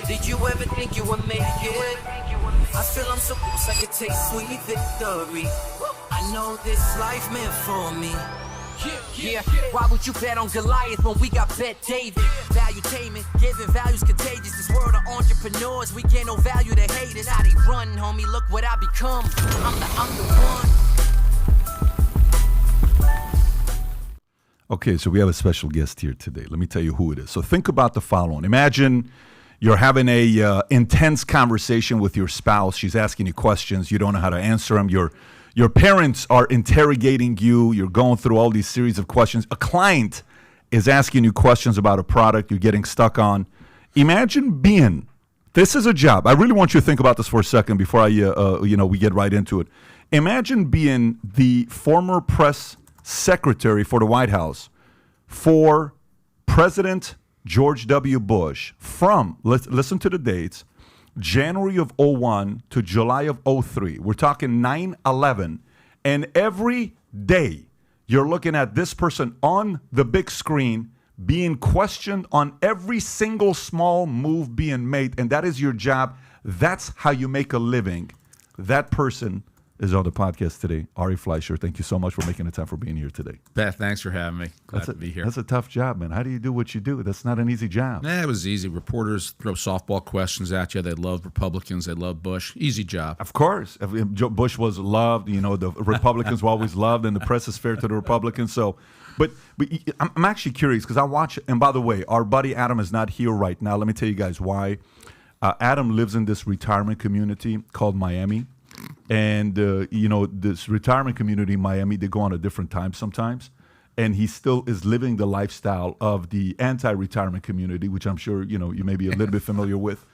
Did you ever think you would make it? I feel I'm so close I could taste sweet victory. I know this life meant for me. Yeah, why would you bet on Goliath when we got Bet David? Valuetainment, giving values contagious. This world of entrepreneurs, we get no value to haters. How they run, homie, look what I become. I'm the one. Okay, so we have a special guest here today. Let me tell you who it is. So think about the following. Imagine you're having a intense conversation with your spouse. She's asking you questions. You don't know how to answer them. Your parents are interrogating you. You're going through all these series of questions. A client is asking you questions about a product you're getting stuck on. Imagine being, this is a job. I really want you to think about this for a second before we get right into it. Imagine being the former press secretary for the White House for President George W. Bush from, listen to the dates, January of 01 to July of 03. We're talking 9/11. And every day you're looking at this person on the big screen being questioned on every single small move being made. And that is your job. That's how you make a living. That person is on the podcast today. Ari Fleischer, thank you so much for making the time for being here today. Beth, thanks for having me. Glad to be here. That's a tough job, man. How do you do what you do? That's not an easy job. It was easy. Reporters throw softball questions at you. They love Republicans. They love Bush. Easy job. Of course. Bush was loved. You know, the Republicans were always loved, and the press is fair to the Republicans. So, but I'm actually curious because I watch, and by the way, our buddy Adam is not here right now. Let me tell you guys why. Adam lives in this retirement community called Miami. And, this retirement community in Miami, they go on at different times sometimes. And he still is living the lifestyle of the anti-retirement community, which I'm sure, you may be a little bit familiar with.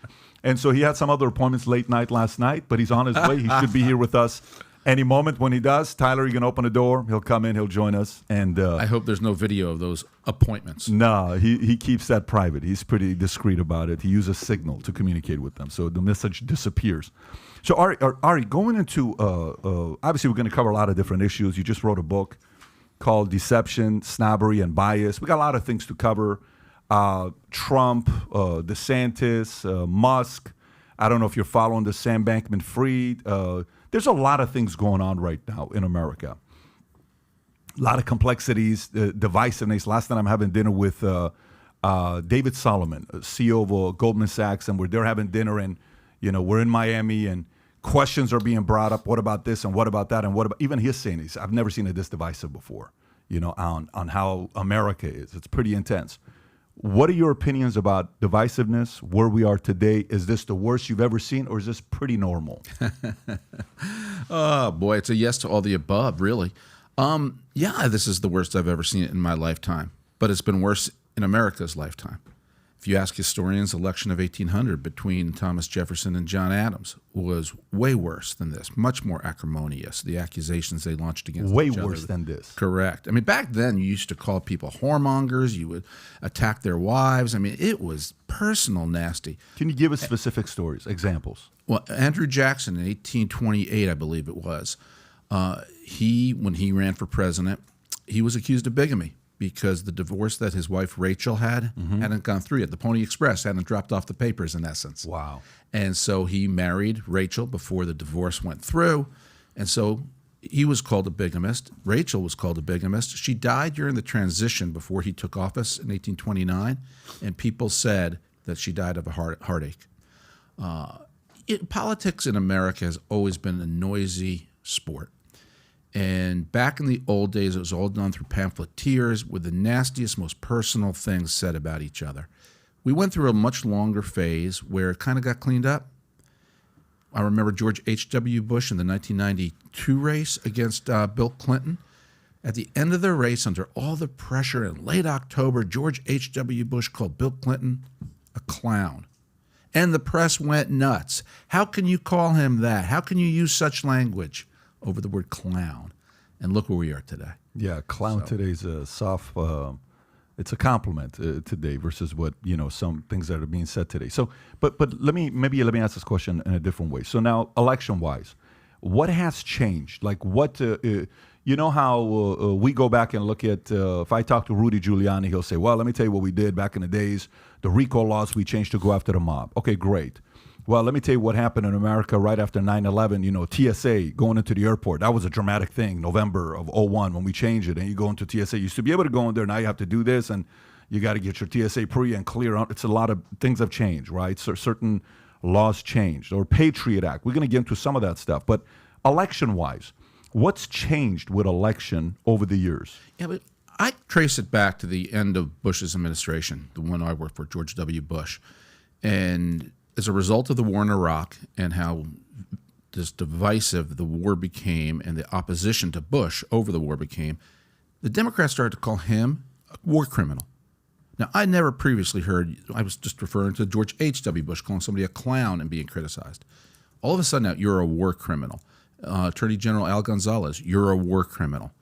And so he had some other appointments late night last night, but he's on his way. He should be here with us any moment. When he does, Tyler, you can open the door. He'll come in. He'll join us. And I hope there's no video of those appointments. No, he keeps that private. He's pretty discreet about it. He uses Signal to communicate with them, so the message disappears. So Ari, going into obviously we're going to cover a lot of different issues. You just wrote a book called Deception, Snobbery, and Bias. We got a lot of things to cover. Trump, DeSantis, Musk. I don't know if you're following the Sam Bankman-Fried. There's a lot of things going on right now in America. A lot of complexities, divisiveness. Last night I'm having dinner with David Solomon, CEO of Goldman Sachs, and we're there having dinner, and we're in Miami, and questions are being brought up. What about this and what about that and what about, even he's saying this, I've never seen it this divisive before, on how America is. It's pretty intense. What are your opinions about divisiveness, where we are today? Is this the worst you've ever seen, or is this pretty normal? Oh, boy, it's a yes to all the above, really. Yeah, this is the worst I've ever seen it in my lifetime, but it's been worse in America's lifetime. If you ask historians, the election of 1800 between Thomas Jefferson and John Adams was way worse than this, much more acrimonious, the accusations they launched against each other. Way worse than this. Correct. I mean, back then you used to call people whoremongers. You would attack their wives. I mean, it was personal nasty. Can you give us specific stories, examples? Well, Andrew Jackson in 1828, I believe it was, when he ran for president, he was accused of bigamy, because the divorce that his wife Rachel had hadn't gone through yet. The Pony Express hadn't dropped off the papers, in essence. Wow. And so he married Rachel before the divorce went through. And so he was called a bigamist. Rachel was called a bigamist. She died during the transition before he took office in 1829, and people said that she died of a heartache. Politics in America has always been a noisy sport. And back in the old days, it was all done through pamphleteers with the nastiest, most personal things said about each other. We went through a much longer phase where it kind of got cleaned up. I remember George H.W. Bush in the 1992 race against Bill Clinton. At the end of the race, under all the pressure in late October, George H.W. Bush called Bill Clinton a clown. And the press went nuts. How can you call him that? How can you use such language over the word clown? And look where we are today. Yeah, clown today's a soft, it's a compliment today versus what, some things that are being said today. So, but let me ask this question in a different way. So now, election-wise, what has changed? Like what, you know how we go back and look at, if I talk to Rudy Giuliani, he'll say, well, let me tell you what we did back in the days, the RICO laws we changed to go after the mob. Okay, great. Well, let me tell you what happened in America right after 9/11, TSA going into the airport. That was a dramatic thing, November of 01 when we changed it. And you go into TSA, you used to be able to go in there, now you have to do this, and you got to get your TSA pre and clear out. It's a lot of things have changed, right? So certain laws changed. Or Patriot Act. We're going to get into some of that stuff. But election-wise, what's changed with election over the years? Yeah, but I trace it back to the end of Bush's administration, the one I worked for, George W. Bush. And as a result of the war in Iraq and how this divisive the war became and the opposition to Bush over the war became, the Democrats started to call him a war criminal. Now, I never previously heard, I was just referring to George H.W. Bush calling somebody a clown and being criticized. All of a sudden now, you're a war criminal. Attorney General Al Gonzalez, you're a war criminal.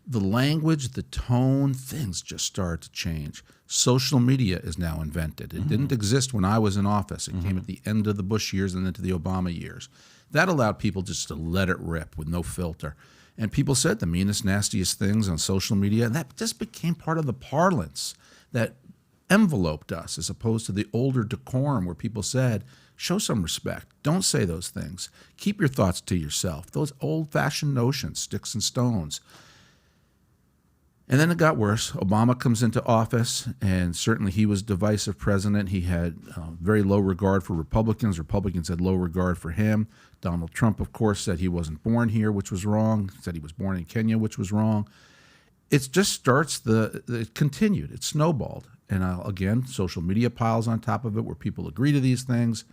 The language, the tone, things just started to change. Social media is now invented. It didn't exist when I was in office. It came at the end of the Bush years and into the Obama years. That allowed people just to let it rip with no filter. And people said the meanest, nastiest things on social media, and that just became part of the parlance that enveloped us, as opposed to the older decorum where people said, show some respect. Don't say those things. Keep your thoughts to yourself. Those old-fashioned notions, sticks and stones. And then it got worse. Obama comes into office, and certainly he was a divisive president. He had very low regard for Republicans. Republicans had low regard for him. Donald Trump, of course, said he wasn't born here, which was wrong. Said he was born in Kenya, which was wrong. It just starts, it continued. It snowballed. And again, social media piles on top of it where people agree to these things.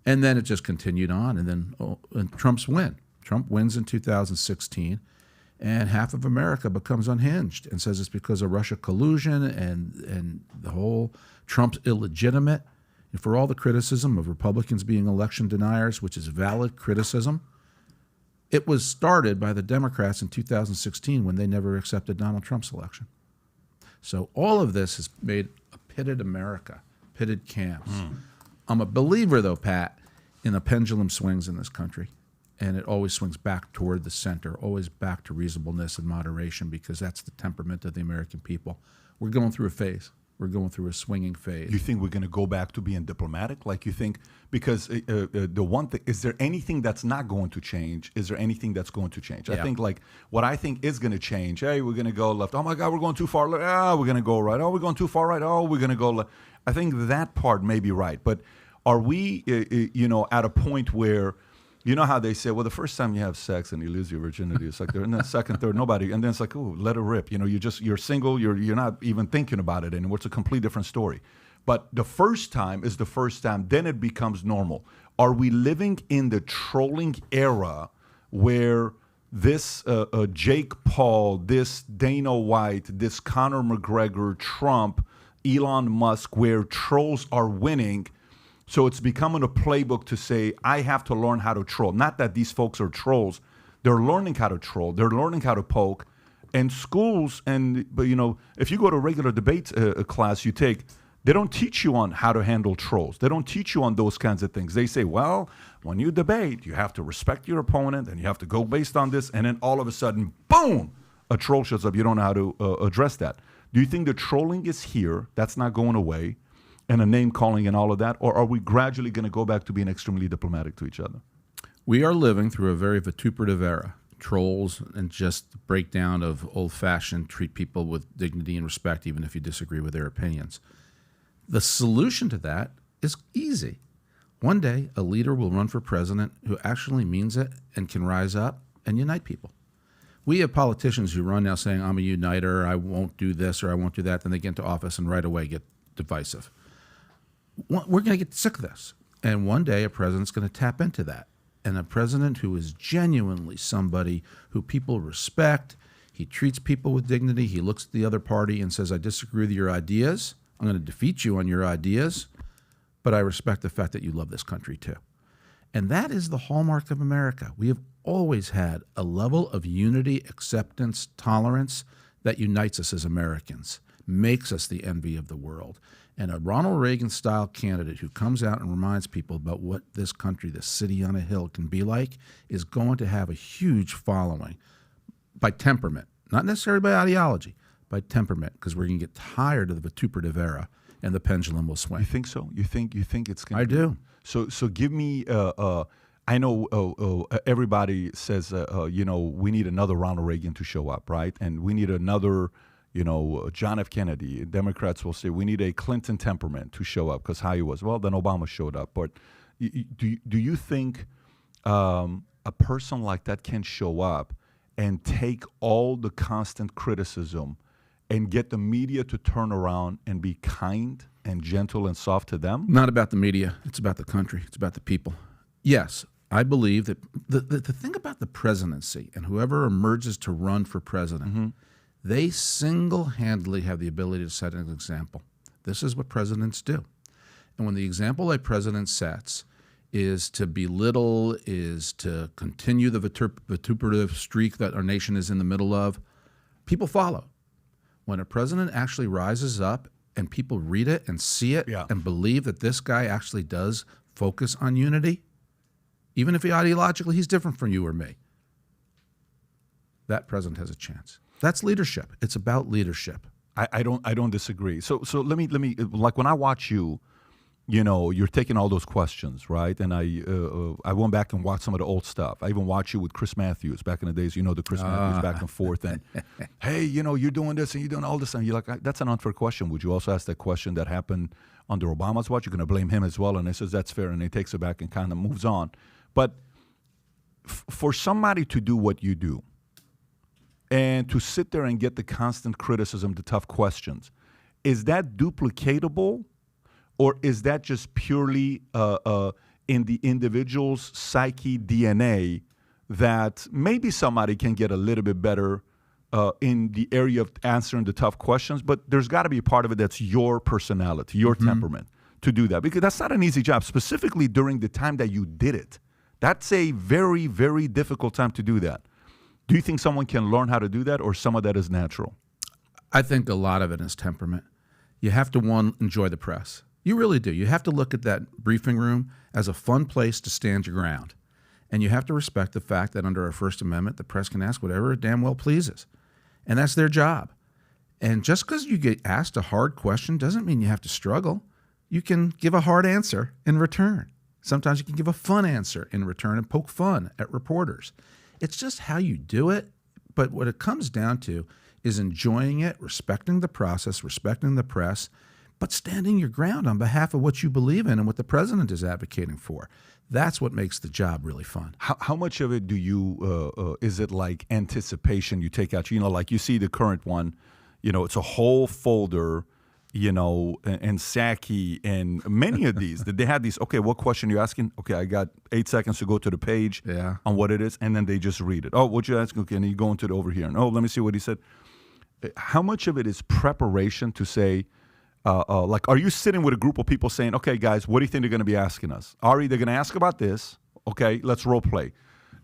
And then it just continued on. And then Trump's win. Trump wins in 2016. And half of America becomes unhinged and says it's because of Russia collusion and the whole Trump's illegitimate. And for all the criticism of Republicans being election deniers, which is valid criticism, it was started by the Democrats in 2016 when they never accepted Donald Trump's election. So all of this has made a pitted America, pitted camps. I'm a believer, though, Pat, in the pendulum swings in this country. And it always swings back toward the center, always back to reasonableness and moderation, because that's the temperament of the American people. We're going through a phase. We're going through a swinging phase. You think we're going to go back to being diplomatic? Like you think, because the one thing, is there anything that's not going to change? Is there anything that's going to change? Yeah. I think like what I think is going to change, hey, we're going to go left. Oh my God, we're going too far left. Ah, we're going to go right. Oh, we're going too far right. Oh, we're going to go left. I think that part may be right. But are we, at a point where, you know how they say, well, the first time you have sex and you lose your virginity, it's like, and then second, third, nobody, and then it's like, oh, let it rip. You're single, you're not even thinking about it anymore. It's a complete different story. But the first time is the first time, then it becomes normal. Are we living in the trolling era where this Jake Paul, this Dana White, this Conor McGregor, Trump, Elon Musk, where trolls are winning? So it's becoming a playbook to say, I have to learn how to troll. Not that these folks are trolls. They're learning how to troll. They're learning how to poke. And schools, but if you go to a regular debate class you take, they don't teach you on how to handle trolls. They don't teach you on those kinds of things. They say, well, when you debate, you have to respect your opponent and you have to go based on this. And then all of a sudden, boom, a troll shows up. You don't know how to address that. Do you think the trolling is here? That's not going away? And a name calling and all of that? Or are we gradually going to go back to being extremely diplomatic to each other? We are living through a very vituperative era. Trolls and just the breakdown of old-fashioned treat people with dignity and respect, even if you disagree with their opinions. The solution to that is easy. One day, a leader will run for president who actually means it and can rise up and unite people. We have politicians who run now saying, I'm a uniter, I won't do this or I won't do that. Then they get into office and right away get divisive. We're going to get sick of this. And one day a president's going to tap into that. And a president who is genuinely somebody who people respect, he treats people with dignity, he looks at the other party and says, I disagree with your ideas, I'm going to defeat you on your ideas, but I respect the fact that you love this country too. And that is the hallmark of America. We have always had a level of unity, acceptance, tolerance that unites us as Americans, makes us the envy of the world. And a Ronald Reagan-style candidate who comes out and reminds people about what this country, this city on a hill, can be like is going to have a huge following by temperament, not necessarily by ideology, by temperament, because we're going to get tired of the vituperative era and the pendulum will swing. You think so? You think it's going I do. So give me. I know everybody says we need another Ronald Reagan to show up, right? And we need another John F. Kennedy. Democrats will say we need a Clinton temperament to show up because how he was. Well, then Obama showed up. But do you think a person like that can show up and take all the constant criticism and get the media to turn around and be kind and gentle and soft to them? Not about the media. It's about the country. It's about the people. Yes, I believe that the thing about the presidency and whoever emerges to run for president, they single-handedly have the ability to set an example. This is what presidents do. And when the example a president sets is to belittle, is to continue the vituperative streak that our nation is in the middle of, people follow. When a president actually rises up and people read it and see it and believe that this guy actually does focus on unity, even if ideologically he's different from you or me, that president has a chance. That's leadership. It's about leadership. I don't disagree. So let me like when I watch you, you're taking all those questions, right? And I went back and watched some of the old stuff. I even watched you with Chris Matthews back in the days. The Chris Matthews back and forth. And hey, you're doing this and you're doing all this, and you're like, that's an unfair question. Would you also ask that question that happened under Obama's watch? You're going to blame him as well. And he says that's fair, and he takes it back and kind of moves on. But for somebody to do what you do, and to sit there and get the constant criticism, the tough questions, is that duplicatable, or is that just purely in the individual's psyche DNA that maybe somebody can get a little bit better in the area of answering the tough questions, but there's got to be a part of it that's your personality, your temperament to do that, because that's not an easy job, specifically during the time that you did it. That's a very, very difficult time to do that. Do you think someone can learn how to do that, or some of that is natural? I think a lot of it is temperament. You have to, one, enjoy the press. You really do. You have to look at that briefing room as a fun place to stand your ground. And you have to respect the fact that under our First Amendment, the press can ask whatever it damn well pleases. And that's their job. And just because you get asked a hard question doesn't mean you have to struggle. You can give a hard answer in return. Sometimes you can give a fun answer in return and poke fun at reporters. It's just how you do it. But what it comes down to is enjoying it, respecting the process, respecting the press, but standing your ground on behalf of what you believe in and what the president is advocating for. That's what makes the job really fun. How much of it do you, is it like anticipation you take out? Like you see the current one, it's a whole folder, and Saki and many of these, that they had these, okay, what question are you asking? Okay, I got 8 seconds to go to the page on what it is, and then they just read it. Oh, what you asking? Okay, and you go into it over here. And let me see what he said. How much of it is preparation to say, like, are you sitting with a group of people saying, okay, guys, what do you think they're going to be asking us? Ari, they're going to ask about this. Okay, let's role play.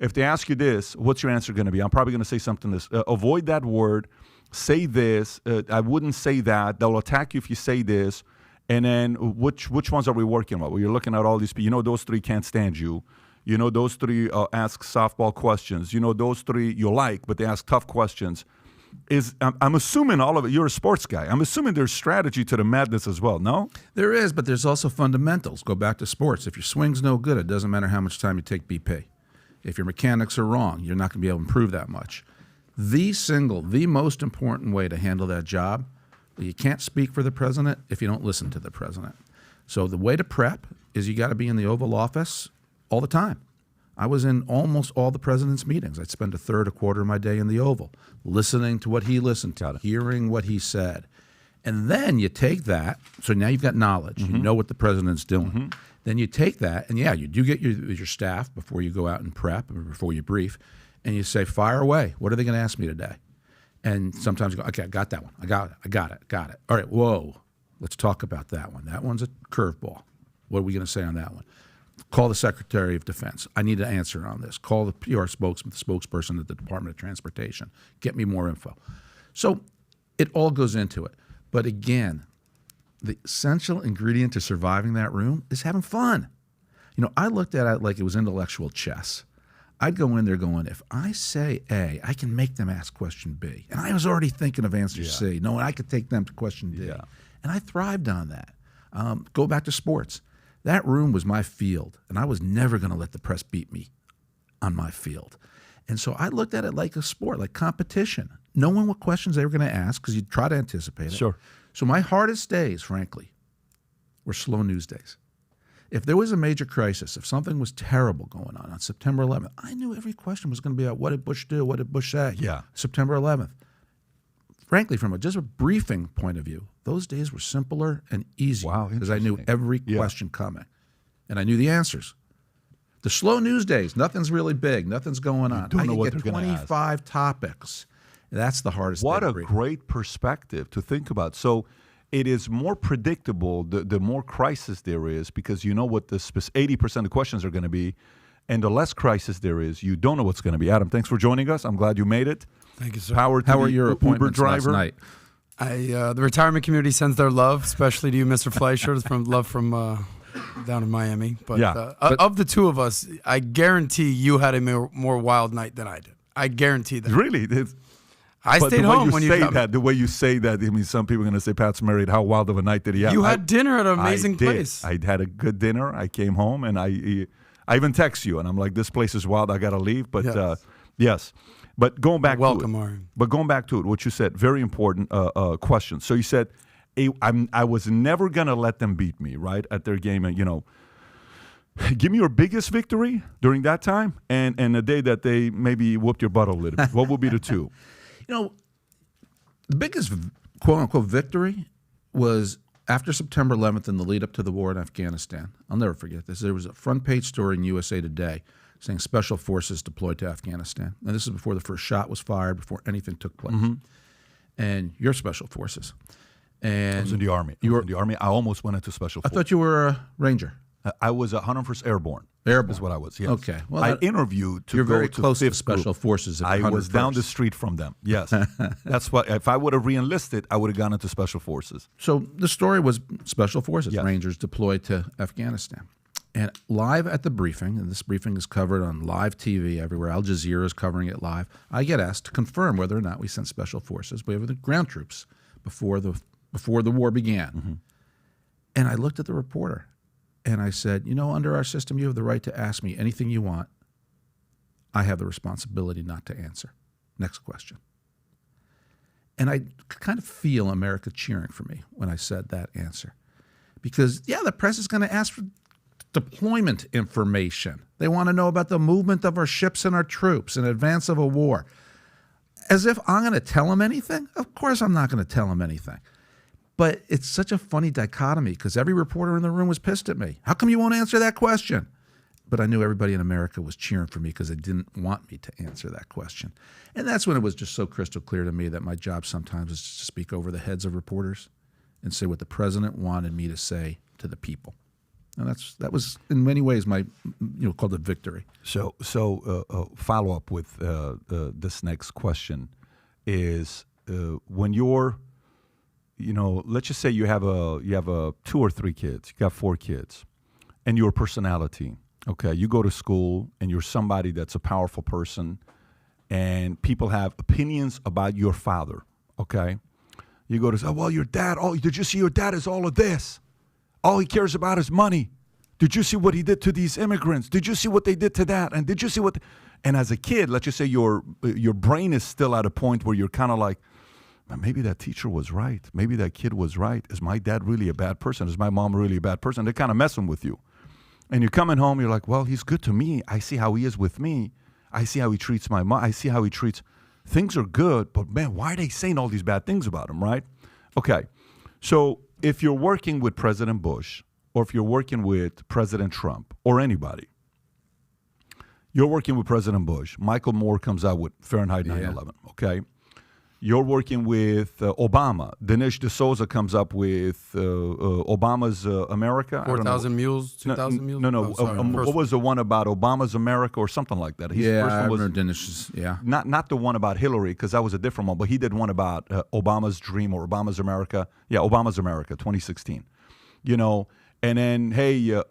If they ask you this, what's your answer going to be? I'm probably going to say something this. Avoid that word. Say this. I wouldn't say that. They'll attack you if you say this. And then which ones are we working with? Well, you're looking at all these people. Those three can't stand you. Those three ask softball questions. Those three you like, but they ask tough questions. I'm assuming all of it, you're a sports guy. I'm assuming there's strategy to the madness as well, no? There is, but there's also fundamentals. Go back to sports. If your swing's no good, it doesn't matter how much time you take BP. If your mechanics are wrong, you're not going to be able to improve that much. The most important way to handle that job, you can't speak for the president if you don't listen to the president. So the way to prep is you got to be in the Oval Office all the time. I was in almost all the president's meetings. I'd spend a quarter of my day in the Oval, listening to what he listened to, hearing what he said. And then you take that, so now you've got knowledge. You know what the president's doing. Then you take that, and you do get your staff before you go out and prep, or before you brief, and you say, fire away. What are they going to ask me today? And sometimes you go, okay, I got that one. I got it. All right, whoa, let's talk about that one. That one's a curveball. What are we going to say on that one? Call the Secretary of Defense. I need an answer on this. Call the PR spokesperson at the Department of Transportation. Get me more info. So it all goes into it. But again, the essential ingredient to surviving that room is having fun. I looked at it like it was intellectual chess. I'd go in there going, if I say A, I can make them ask question B. And I was already thinking of answer C, knowing I could take them to question D. Yeah. And I thrived on that. Go back to sports. That room was my field, and I was never going to let the press beat me on my field. And so I looked at it like a sport, like competition, knowing what questions they were going to ask because you'd try to anticipate it. Sure. So my hardest days, frankly, were slow news days. If there was a major crisis, if something was terrible going on September 11th, I knew every question was going to be about what did Bush do, what did Bush say? Yeah. September 11th. Frankly, from just a briefing point of view, those days were simpler and easier Wow, because I knew interesting. every question coming, and I knew the answers. The slow news days, nothing's really big, nothing's going on. don't I know could what get they're gonna 25 topics. That's the hardest. What day a to brief. great perspective to think about. So it is more predictable the more crisis there is because you know what the 80% of the questions are going to be, and the less crisis there is, you don't know what's going to be. Adam, thanks for joining us. I'm glad you made it. Thank you, sir. Power to How were the your Uber appointments driver. last night? The retirement community sends their love, especially to you, Mr. Fleischer. It's from down in Miami. But, Yeah. Of the two of us, I guarantee you had a more wild night than I did. I guarantee that. Really? I But stayed the way home you when you say got me. that, the way you say that, I mean, some people are going to say Pat's married. How wild of a night did he have? You had dinner at an amazing I did. place. I had a good dinner. I came home and I even text you and I'm like, this place is wild. I got to leave. But Yes. yes. But going back Welcome, to it. Ari. But going back to it, what you said, very important question. So you said, I was never going to let them beat me, right, at their game. And, give me your biggest victory during that time and the day that they maybe whooped your butt a little bit. What would be the two? The biggest quote-unquote victory was after September 11th and the lead up to the war in Afghanistan. I'll never forget this. There was a front-page story in USA Today saying Special Forces deployed to Afghanistan. And this is before the first shot was fired, before anything took place. And you're Special Forces. And I was in the Army. I almost went into Special I Forces. thought you were a Ranger. I was 101st Airborne. Airborne. Is what I was, yes. Okay. Well, I interviewed to you're go very to close to 5th Special Group. Forces. If I you're was down the 101st. street from them, yes. That's what, if I would have re-enlisted, I would have gone into Special Forces. So the story was Special Forces, Yes. Rangers deployed to Afghanistan. And live at the briefing, and this briefing is covered on live TV everywhere, Al Jazeera is covering it live, I get asked to confirm whether or not we sent Special Forces. We have the ground troops before the war began. And I looked at the reporter, and I said, under our system, you have the right to ask me anything you want. I have the responsibility not to answer. Next question. And I kind of feel America cheering for me when I said that answer. Because, the press is going to ask for deployment information. They want to know about the movement of our ships and our troops in advance of a war. As if I'm going to tell them anything? Of course I'm not going to tell them anything. But it's such a funny dichotomy because every reporter in the room was pissed at me. How come you won't answer that question? But I knew everybody in America was cheering for me because they didn't want me to answer that question. And that's when it was just so crystal clear to me that my job sometimes is to speak over the heads of reporters and say what the president wanted me to say to the people. And that was in many ways my, called a victory. So follow up with this next question is when you're, let's just say you have 2 or 3 kids, you got 4 kids, and your personality. Okay, you go to school and you're somebody that's a powerful person, and people have opinions about your father. Okay, you go to say, well, your dad. Oh, did you see your dad is all of this? All he cares about is money. Did you see what he did to these immigrants? Did you see what they did to that? And did you see what? And as a kid, let's just say your brain is still at a point where you're kind of like, maybe that teacher was right. Maybe that kid was right. Is my dad really a bad person? Is my mom really a bad person? They're kind of messing with you. And you're coming home, you're like, well, he's good to me. I see how he is with me. I see how he treats my mom. I see how he treats. Things are good, but man, why are they saying all these bad things about him, right? Okay, so if you're working with President Bush, or if you're working with President Trump, or anybody, you're working with President Bush. Michael Moore comes out with Fahrenheit 9/11, okay? You're working with Obama. Dinesh D'Souza comes up with Obama's America. 4,000 Mules, 2,000 Mules? No. What was the one about Obama's America or something like that? His first one was Dinesh's, not the one about Hillary, because that was a different one, but he did one about Obama's Dream or Obama's America. Yeah, Obama's America, 2016. And then, hey,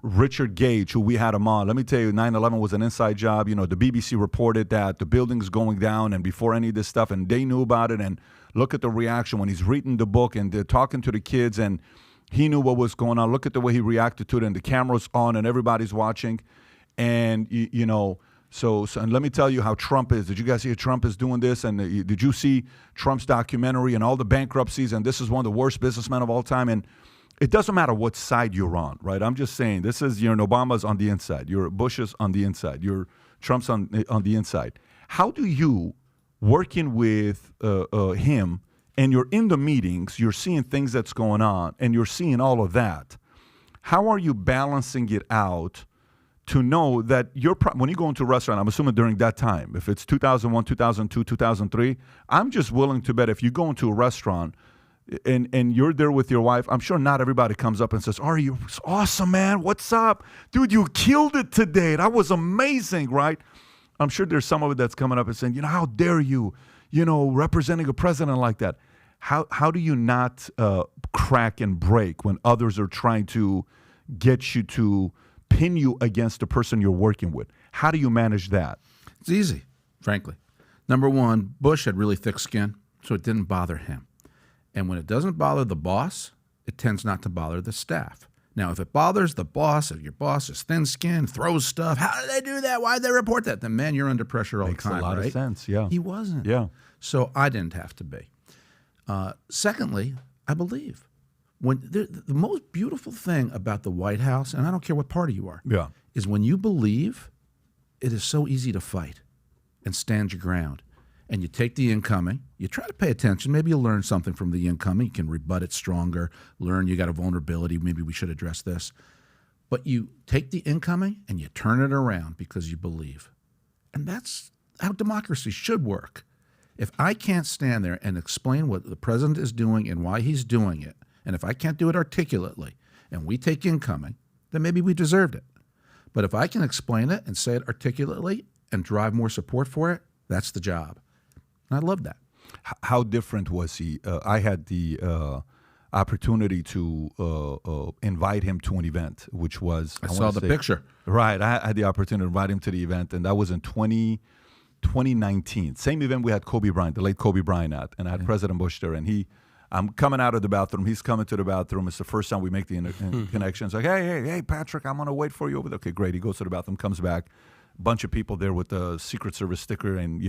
Richard Gage, who we had him on. Let me tell you, 9/11 was an inside job. The BBC reported that the building's going down and before any of this stuff, and they knew about it. And look at the reaction when he's reading the book and they're talking to the kids, and he knew what was going on. Look at the way he reacted to it, and the camera's on and everybody's watching. And, so and let me tell you how Trump is. Did you guys hear Trump is doing this? And did you see Trump's documentary and all the bankruptcies? And this is one of the worst businessmen of all time. And it doesn't matter what side you're on, right? I'm just saying, this is, Obama's on the inside. You're Bush's on the inside. You're Trump's on the inside. How do you, working with him, and you're in the meetings, you're seeing things that's going on, and you're seeing all of that, how are you balancing it out to know that when you go into a restaurant, I'm assuming during that time, if it's 2001, 2002, 2003, I'm just willing to bet if you go into a restaurant and you're there with your wife, I'm sure not everybody comes up and says, Ari, you're awesome, man. What's up? Dude, you killed it today. That was amazing, right? I'm sure there's some of it that's coming up and saying, how dare you, representing a president like that. How do you not crack and break when others are trying to get you to pin you against the person you're working with? How do you manage that? It's easy, frankly. Number one, Bush had really thick skin, so it didn't bother him. And when it doesn't bother the boss, it tends not to bother the staff. Now, if it bothers the boss, if your boss is thin-skinned, throws stuff, how did they do that? Why did they report that? Then, man, you're under pressure all the time, Makes a lot of sense, yeah. He wasn't. Yeah. So I didn't have to be. Secondly, I believe. The most beautiful thing about the White House, and I don't care what party you are, is when you believe, it is so easy to fight and stand your ground. And you take the incoming, you try to pay attention. Maybe you'll learn something from the incoming. You can rebut it stronger, learn you got a vulnerability. Maybe we should address this. But you take the incoming and you turn it around because you believe. And that's how democracy should work. If I can't stand there and explain what the president is doing and why he's doing it, and if I can't do it articulately, and we take incoming, then maybe we deserved it. But if I can explain it and say it articulately and drive more support for it, that's the job. And I love that. How different was he? I had the opportunity to invite him to an event, which was... I saw the picture. Right. I had the opportunity to invite him to the event, and that was in 2019. Same event we had Kobe Bryant, the late Kobe Bryant at, and I had President Bush there, and I'm coming out of the bathroom. He's coming to the bathroom. It's the first time we make the connection. It's like, hey, Patrick, I'm going to wait for you over there. Okay, great. He goes to the bathroom, comes back. Bunch of people there with the Secret Service sticker, and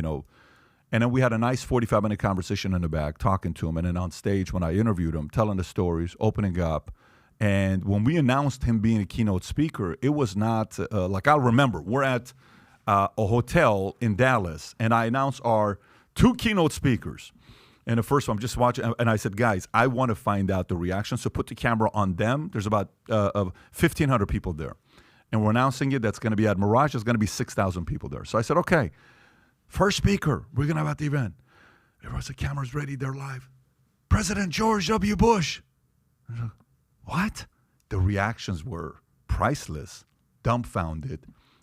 and then we had a nice 45-minute conversation in the back, talking to him. And then on stage, when I interviewed him, telling the stories, opening up. And when we announced him being a keynote speaker, it was not like I'll remember. We're at a hotel in Dallas, and I announced our 2 keynote speakers. And the first one, I'm just watching, and I said, guys, I want to find out the reaction. So put the camera on them. There's about 1,500 people there. And we're announcing it. That's going to be at Mirage. There's going to be 6,000 people there. So I said, okay. First speaker we're going to have at the event. Everyone said, cameras ready, they're live. President George W. Bush. Like, what? The reactions were priceless, dumbfounded.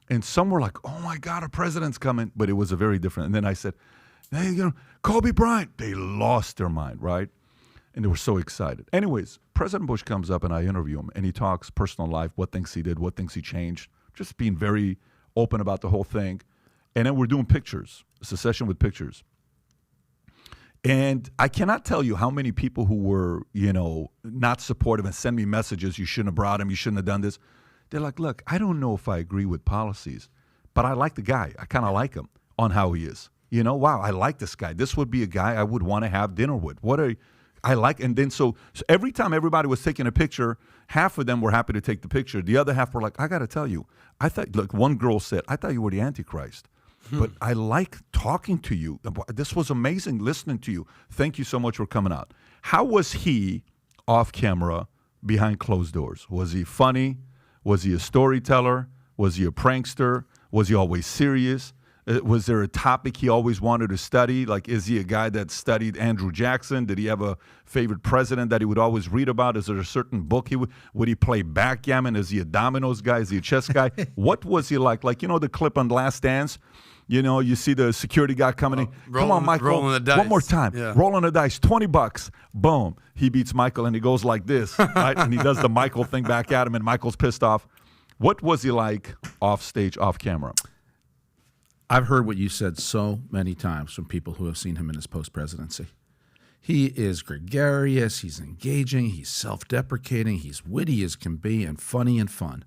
And some were like, oh my God, a president's coming. But it was a very different. And then I said, hey, Kobe Bryant. They lost their mind, right? And they were so excited. Anyways, President Bush comes up and I interview him. And he talks personal life, what things he did, what things he changed. Just being very open about the whole thing. And then we're doing pictures. It's a session with pictures. And I cannot tell you how many people who were, not supportive and send me messages, you shouldn't have brought him, you shouldn't have done this. They're like, look, I don't know if I agree with policies, but I like the guy. I kind of like him on how he is. Wow, I like this guy. This would be a guy I would want to have dinner with. I like, and then so every time everybody was taking a picture, half of them were happy to take the picture. The other half were like, I got to tell you, I thought, look, one girl said, I thought you were the Antichrist. But I like talking to you. This was amazing listening to you. Thank you so much for coming out. How was he off camera behind closed doors? Was he funny? Was he a storyteller? Was he a prankster? Was he always serious? Was there a topic he always wanted to study? Like, is he a guy that studied Andrew Jackson? Did he have a favorite president that he would always read about? Is there a certain book would he play backgammon? Is he a dominoes guy? Is he a chess guy? What was he like? Like, the clip on Last Dance? You see the security guy coming in. Come on, Michael. Rolling the dice. One more time. Yeah. Rolling the dice. $20. Boom. He beats Michael, and he goes like this, right? And he does the Michael thing back at him, and Michael's pissed off. What was he like off stage, off camera? I've heard what you said so many times from people who have seen him in his post-presidency. He is gregarious, he's engaging, he's self-deprecating, he's witty as can be, and funny and fun.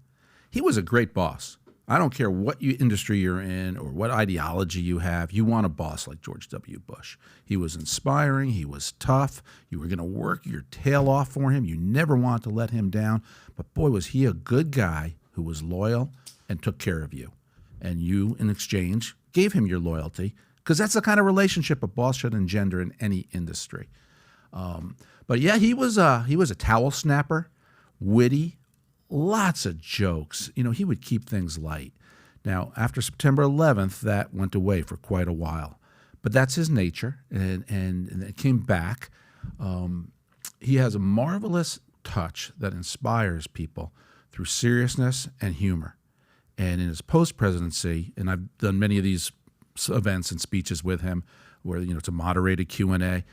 He was a great boss. I don't care what industry you're in or what ideology you have, you want a boss like George W. Bush. He was inspiring, he was tough, you were going to work your tail off for him, you never wanted to let him down, but boy, was he a good guy who was loyal and took care of you. And you, in exchange, gave him your loyalty, because that's the kind of relationship a boss should engender in any industry. But yeah, he was a towel snapper, witty, lots of jokes. He would keep things light. Now, after September 11th, that went away for quite a while. But that's his nature, and it came back. He has a marvelous touch that inspires people through seriousness and humor. And in his post-presidency, and I've done many of these events and speeches with him where, it's a moderated Q&A,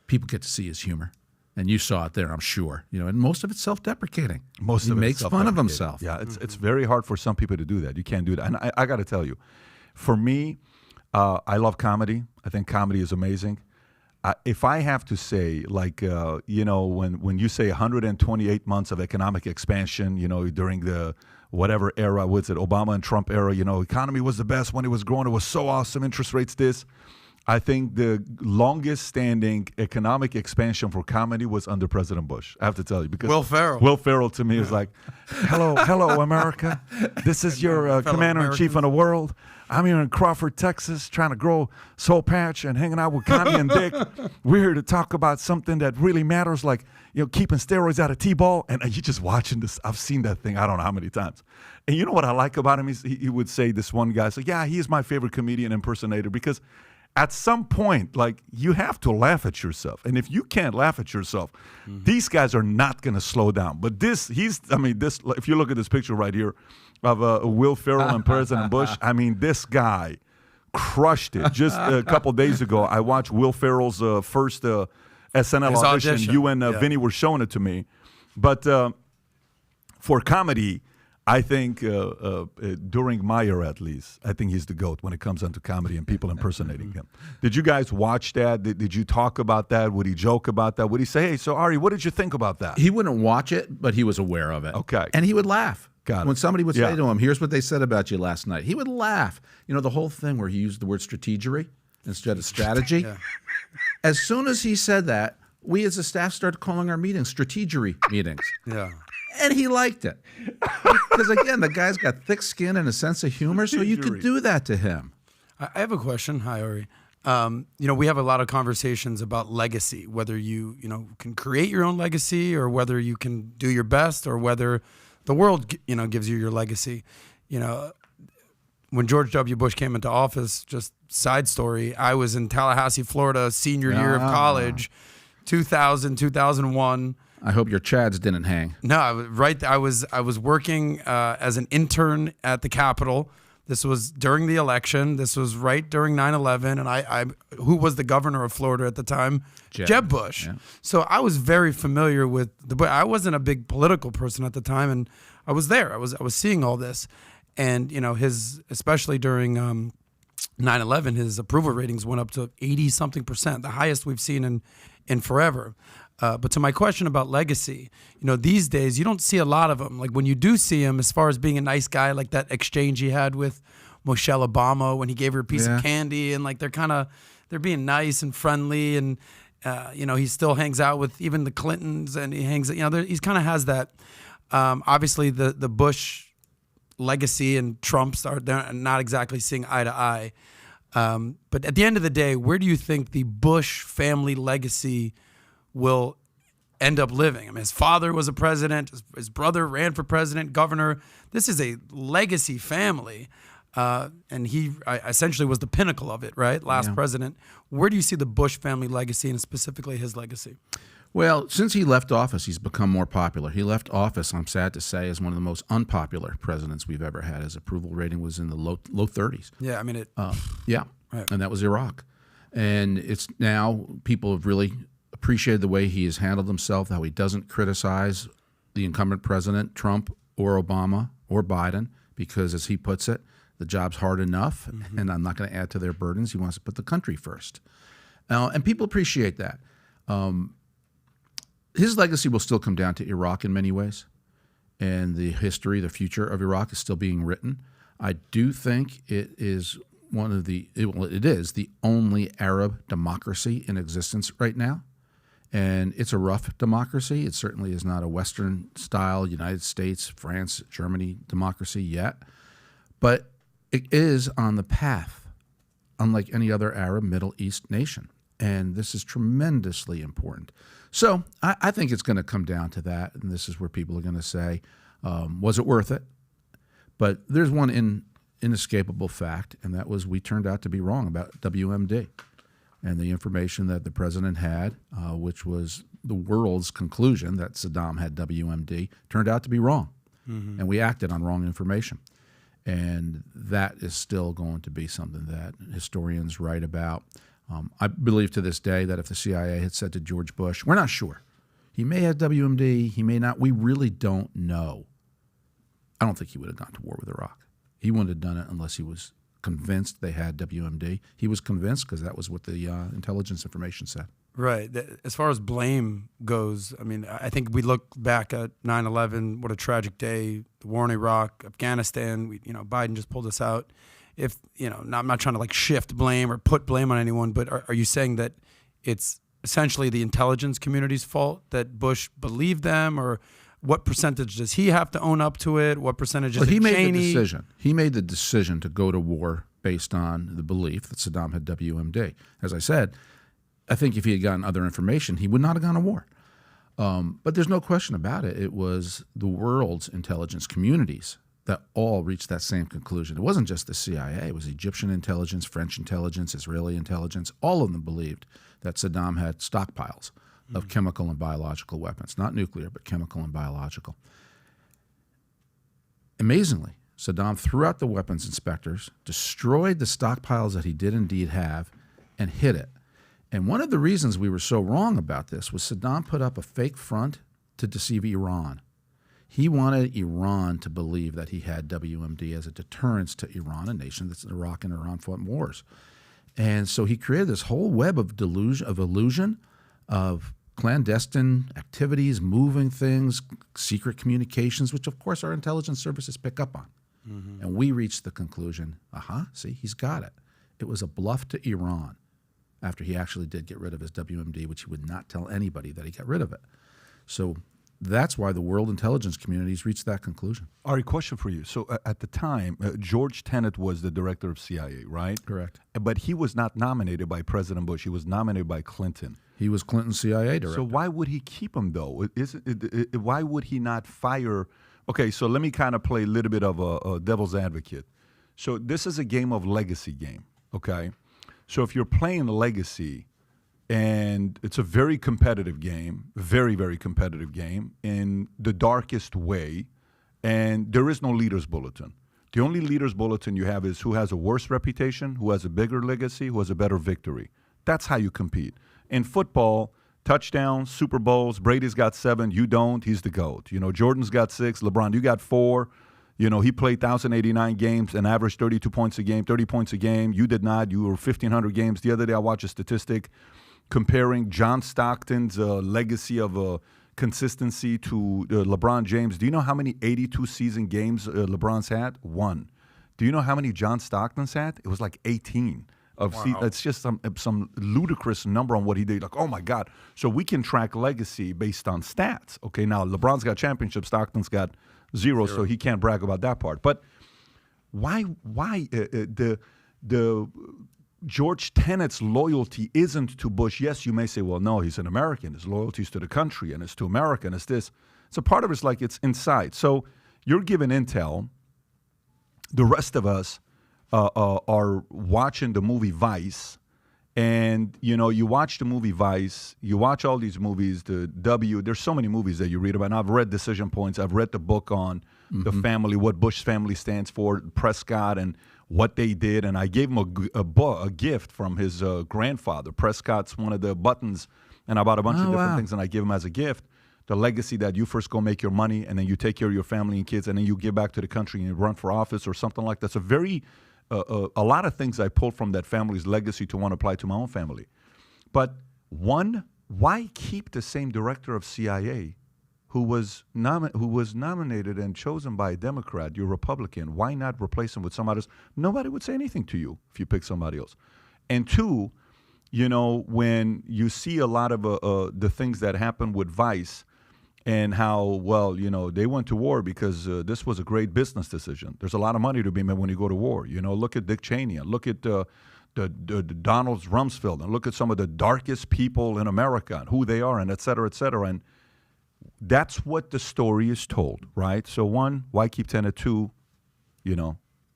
people get to see his humor. And you saw it there, I'm sure. And most of it's self-deprecating. He makes fun of himself. Yeah, it's very hard for some people to do that. You can't do that. And I got to tell you, for me, I love comedy. I think comedy is amazing. If I have to say, like, when you say 128 months of economic expansion, during the whatever era, was it Obama and Trump era, economy was the best when it was growing. It was so awesome. Interest rates this. I think the longest standing economic expansion for comedy was under President Bush. I have to tell you, because Will Ferrell to me is like, hello, America. This is your commander-in-chief in the world. I'm here in Crawford, Texas, trying to grow soul patch and hanging out with Connie and Dick. We're here to talk about something that really matters, like, keeping steroids out of T-ball. And you're just watching this. I've seen that thing I don't know how many times. And you know what I like about him? He would say, this one guy, so yeah, he is my favorite comedian impersonator, because at some point, like, you have to laugh at yourself. And if you can't laugh at yourself, these guys are not going to slow down. But if you look at this picture right here of Will Ferrell and President Bush, this guy crushed it. Just a couple days ago, I watched Will Ferrell's first SNL audition. You and Vinny were showing it to me. But for comedy, I think during my era, at least, I think he's the GOAT when it comes down to comedy and people impersonating him. Did you guys watch that? Did you talk about that? Would he joke about that? Would he say, hey, so Ari, what did you think about that? He wouldn't watch it, but he was aware of it. Okay. And he would laugh. Got it. When somebody would say to him, here's what they said about you last night, he would laugh. The whole thing where he used the word strategery instead of strategy. Yeah. As soon as he said that, we as a staff started calling our meetings strategery meetings. Yeah. And he liked it. Because, again, the guy's got thick skin and a sense of humor, so you could do that to him. I have a question. Hi, Ari. We have a lot of conversations about legacy, whether you can create your own legacy, or whether you can do your best, or whether the world, gives you your legacy. When George W. Bush came into office, just side story, I was in Tallahassee, Florida, senior year of college, 2000, 2001. I hope your chads didn't hang. No, I was working as an intern at the Capitol. This was during the election. This was right during 9/11, and I who was the governor of Florida at the time? Jeb Bush. Yeah. So I was very familiar with but I wasn't a big political person at the time, and I was there. I was seeing all this, and especially during 9/11, his approval ratings went up to 80-something%, the highest we've seen in forever. But to my question about legacy, these days you don't see a lot of them. Like, when you do see him, as far as being a nice guy, like that exchange he had with Michelle Obama when he gave her a piece of candy, and like they're being nice and friendly, and he still hangs out with even the Clintons, and he hangs, he's kind of has that. Obviously, the Bush legacy and Trump's they're not exactly seeing eye to eye. But at the end of the day, where do you think the Bush family legacy will end up living? His father was a president. His brother ran for president, governor. This is a legacy family. and he essentially was the pinnacle of it, right? Last president. Where do you see the Bush family legacy and specifically his legacy? Well, since he left office, he's become more popular. He left office, I'm sad to say, as one of the most unpopular presidents we've ever had. His approval rating was in the low 30s. Yeah, I mean it. Right. And that was Iraq. And it's now people have really appreciated the way he has handled himself, how he doesn't criticize the incumbent president, Trump or Obama or Biden, because as he puts it, the job's hard enough, and I'm not going to add to their burdens. He wants to put the country first. And people appreciate that. His legacy will still come down to Iraq in many ways, and the history, the future of Iraq is still being written. I do think it is it is the only Arab democracy in existence right now, and it's a rough democracy. It certainly is not a Western-style United States, France, Germany democracy yet, but it is on the path, unlike any other Arab Middle East nation, and this is tremendously important. So I think it's going to come down to that, and this is where people are going to say, was it worth it? But there's one inescapable fact, and that was we turned out to be wrong about WMD. And the information that the president had, which was the world's conclusion that Saddam had WMD, turned out to be wrong. And we acted on wrong information. And that is still going to be something that historians write about. I believe to this day that if the CIA had said to George Bush, we're not sure. He may have WMD, he may not. We really don't know. I don't think he would have gone to war with Iraq. He wouldn't have done it unless he was convinced they had WMD. He was convinced because that was what the intelligence information said. Right. As far as blame goes, I mean, I think we look back at 9/11, what a tragic day, the war in Iraq, Afghanistan, Biden just pulled us out. If, I'm not trying to like shift blame or put blame on anyone, but are you saying that it's essentially the intelligence community's fault that Bush believed them, or what percentage does he have to own up to it? What percentage is he made Cheney? the decision. He made the decision to go to war based on the belief that Saddam had WMD. As I said, I think if he had gotten other information, he would not have gone to war. But there's no question about it. It was the world's intelligence communities that all reached that same conclusion. It wasn't just the CIA. It was Egyptian intelligence, French intelligence, Israeli intelligence. All of them believed that Saddam had stockpiles of chemical and biological weapons, not nuclear, but chemical and biological. Amazingly, Saddam threw out the weapons inspectors, destroyed the stockpiles that he did indeed have, and hid it. And one of the reasons we were so wrong about this was Saddam put up a fake front to deceive Iran. He wanted Iran to believe that he had WMD as a deterrence to Iran, a nation that's Iraq and Iran fought wars. And so he created this whole web of illusion, of clandestine activities, moving things, secret communications, which of course our intelligence services pick up on. And we reached the conclusion, see, he's got it. It was a bluff to Iran after he actually did get rid of his WMD, which he would not tell anybody that he got rid of it. So that's why the world intelligence communities reached that conclusion. Ari, question for you. So at the time, George Tenet was the director of CIA, right? Correct. But he was not nominated by President Bush. He was nominated by Clinton. He was Clinton's CIA director. So why would he keep him, though? Why would he not fire? Okay, so let me kind of play a little bit of a devil's advocate. So this is a game of legacy game, okay? So if you're playing legacy, and it's a very competitive game, very, very competitive game in the darkest way, and there is no leader's bulletin. The only leader's bulletin you have is who has a worse reputation, who has a bigger legacy, who has a better victory. That's how you compete. In football, touchdowns, Super Bowls, Brady's got 7, you don't, he's the GOAT. Jordan's got 6, LeBron, you got 4. He played 1,089 games and averaged 32 points a game, 30 points a game. You did not. You were 1,500 games. The other day I watched a statistic comparing John Stockton's legacy of consistency to LeBron James. Do you know how many 82-season games LeBron's had? 1. Do you know how many John Stockton's had? It was like 18. It's just some ludicrous number on what he did. Like, oh, my God. So we can track legacy based on stats. Okay, now LeBron's got championships. Stockton's got 0, so he can't brag about that part. But why the George Tenet's loyalty isn't to Bush? Yes, you may say, well, no, he's an American. His loyalty is to the country, and it's to America, and it's this. So part of it's like it's inside. So you're given intel. The rest of us, are watching the movie Vice, and you watch the movie Vice, you watch all these movies, there's so many movies that you read about. And I've read Decision Points. I've read the book on the family, what Bush family stands for, Prescott, and what they did. And I gave him a gift from his grandfather. Prescott's one of the buttons, and I bought a bunch of different things, and I gave him as a gift the legacy that you first go make your money, and then you take care of your family and kids, and then you give back to the country and you run for office or something like that. It's a lot of things I pulled from that family's legacy to want to apply to my own family. But why keep the same director of CIA who was nominated and chosen by a Democrat? You're Republican. Why not replace him with somebody else? Nobody would say anything to you if you pick somebody else. And two, when you see a lot of the things that happen with Vice, and how, they went to war because this was a great business decision. There's a lot of money to be made when you go to war. Look at Dick Cheney, and look at the Donald Rumsfeld, and look at some of the darkest people in America and who they are, and et cetera, et cetera. And that's what the story is told, right? So one, why keep tenet? Two,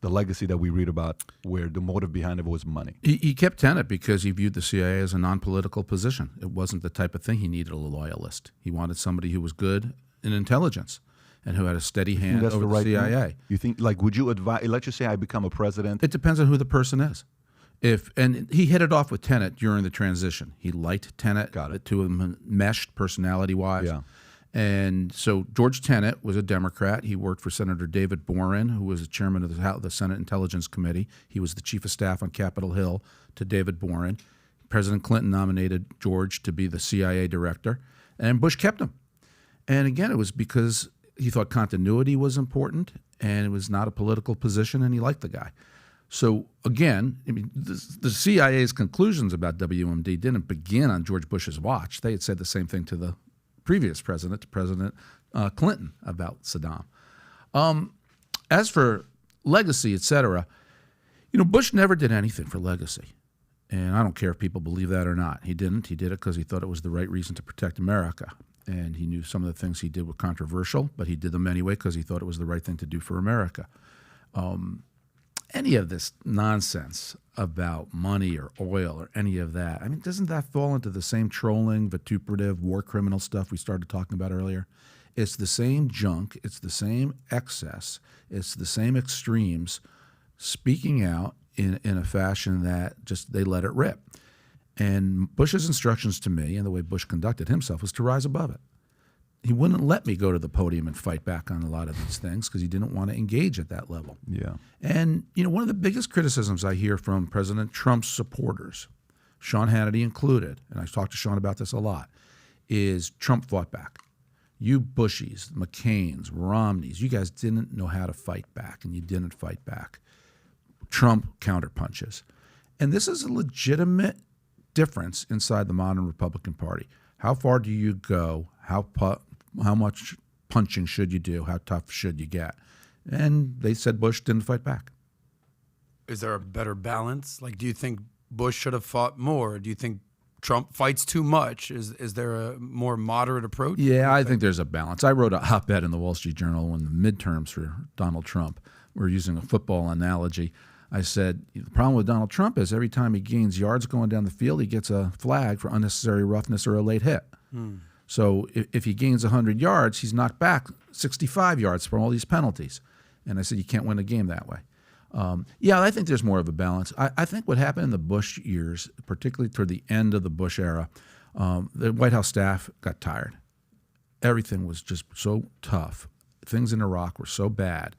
the legacy that we read about where the motive behind it was money. He kept tenet because he viewed the CIA as a non-political position. It wasn't the type of thing he needed a loyalist. He wanted somebody who was good in intelligence and who had a steady hand over the CIA. Move? You think, would you advise, let's just say I become a president? It depends on who the person is. And he hit it off with Tenet during the transition. He liked Tenet. Got it. To him, meshed personality-wise. Yeah. And so George Tenet was a Democrat. He worked for Senator David Boren, who was the chairman of the Senate Intelligence Committee. He was the chief of staff on Capitol Hill to David Boren. President Clinton nominated George to be the CIA director, and Bush kept him. And again, it was because he thought continuity was important, and it was not a political position, and he liked the guy. So again, the CIA's conclusions about WMD didn't begin on George Bush's watch. They had said the same thing to the previous president, to President Clinton, about Saddam. As for legacy, et cetera, Bush never did anything for legacy. And I don't care if people believe that or not. He didn't. He did it because he thought it was the right reason to protect America. And he knew some of the things he did were controversial, but he did them anyway because he thought it was the right thing to do for America. Any of this nonsense about money or oil or any of that, doesn't that fall into the same trolling, vituperative, war criminal stuff we started talking about earlier? It's the same junk. It's the same excess. It's the same extremes speaking out in a fashion that just they let it rip. And Bush's instructions to me and the way Bush conducted himself was to rise above it. He wouldn't let me go to the podium and fight back on a lot of these things because he didn't want to engage at that level. Yeah. And, one of the biggest criticisms I hear from President Trump's supporters, Sean Hannity included, and I've talked to Sean about this a lot, is Trump fought back. You Bushies, McCains, Romneys, you guys didn't know how to fight back, and you didn't fight back. Trump counterpunches. And this is a legitimate difference inside the modern Republican Party. How far do you go? How much punching should you do? How tough should you get? And they said Bush didn't fight back. Is there a better balance? Do you think Bush should have fought more? Do you think Trump fights too much? Is there a more moderate approach? Yeah, I think there's a balance. I wrote a op-ed in the Wall Street Journal when the midterms for Donald Trump. We're using a football analogy. I said, the problem with Donald Trump is every time he gains yards going down the field, he gets a flag for unnecessary roughness or a late hit. So if he gains 100 yards, he's knocked back 65 yards from all these penalties. And I said, you can't win a game that way. I think there's more of a balance. I think what happened in the Bush years, particularly toward the end of the Bush era, the White House staff got tired. Everything was just so tough. Things in Iraq were so bad.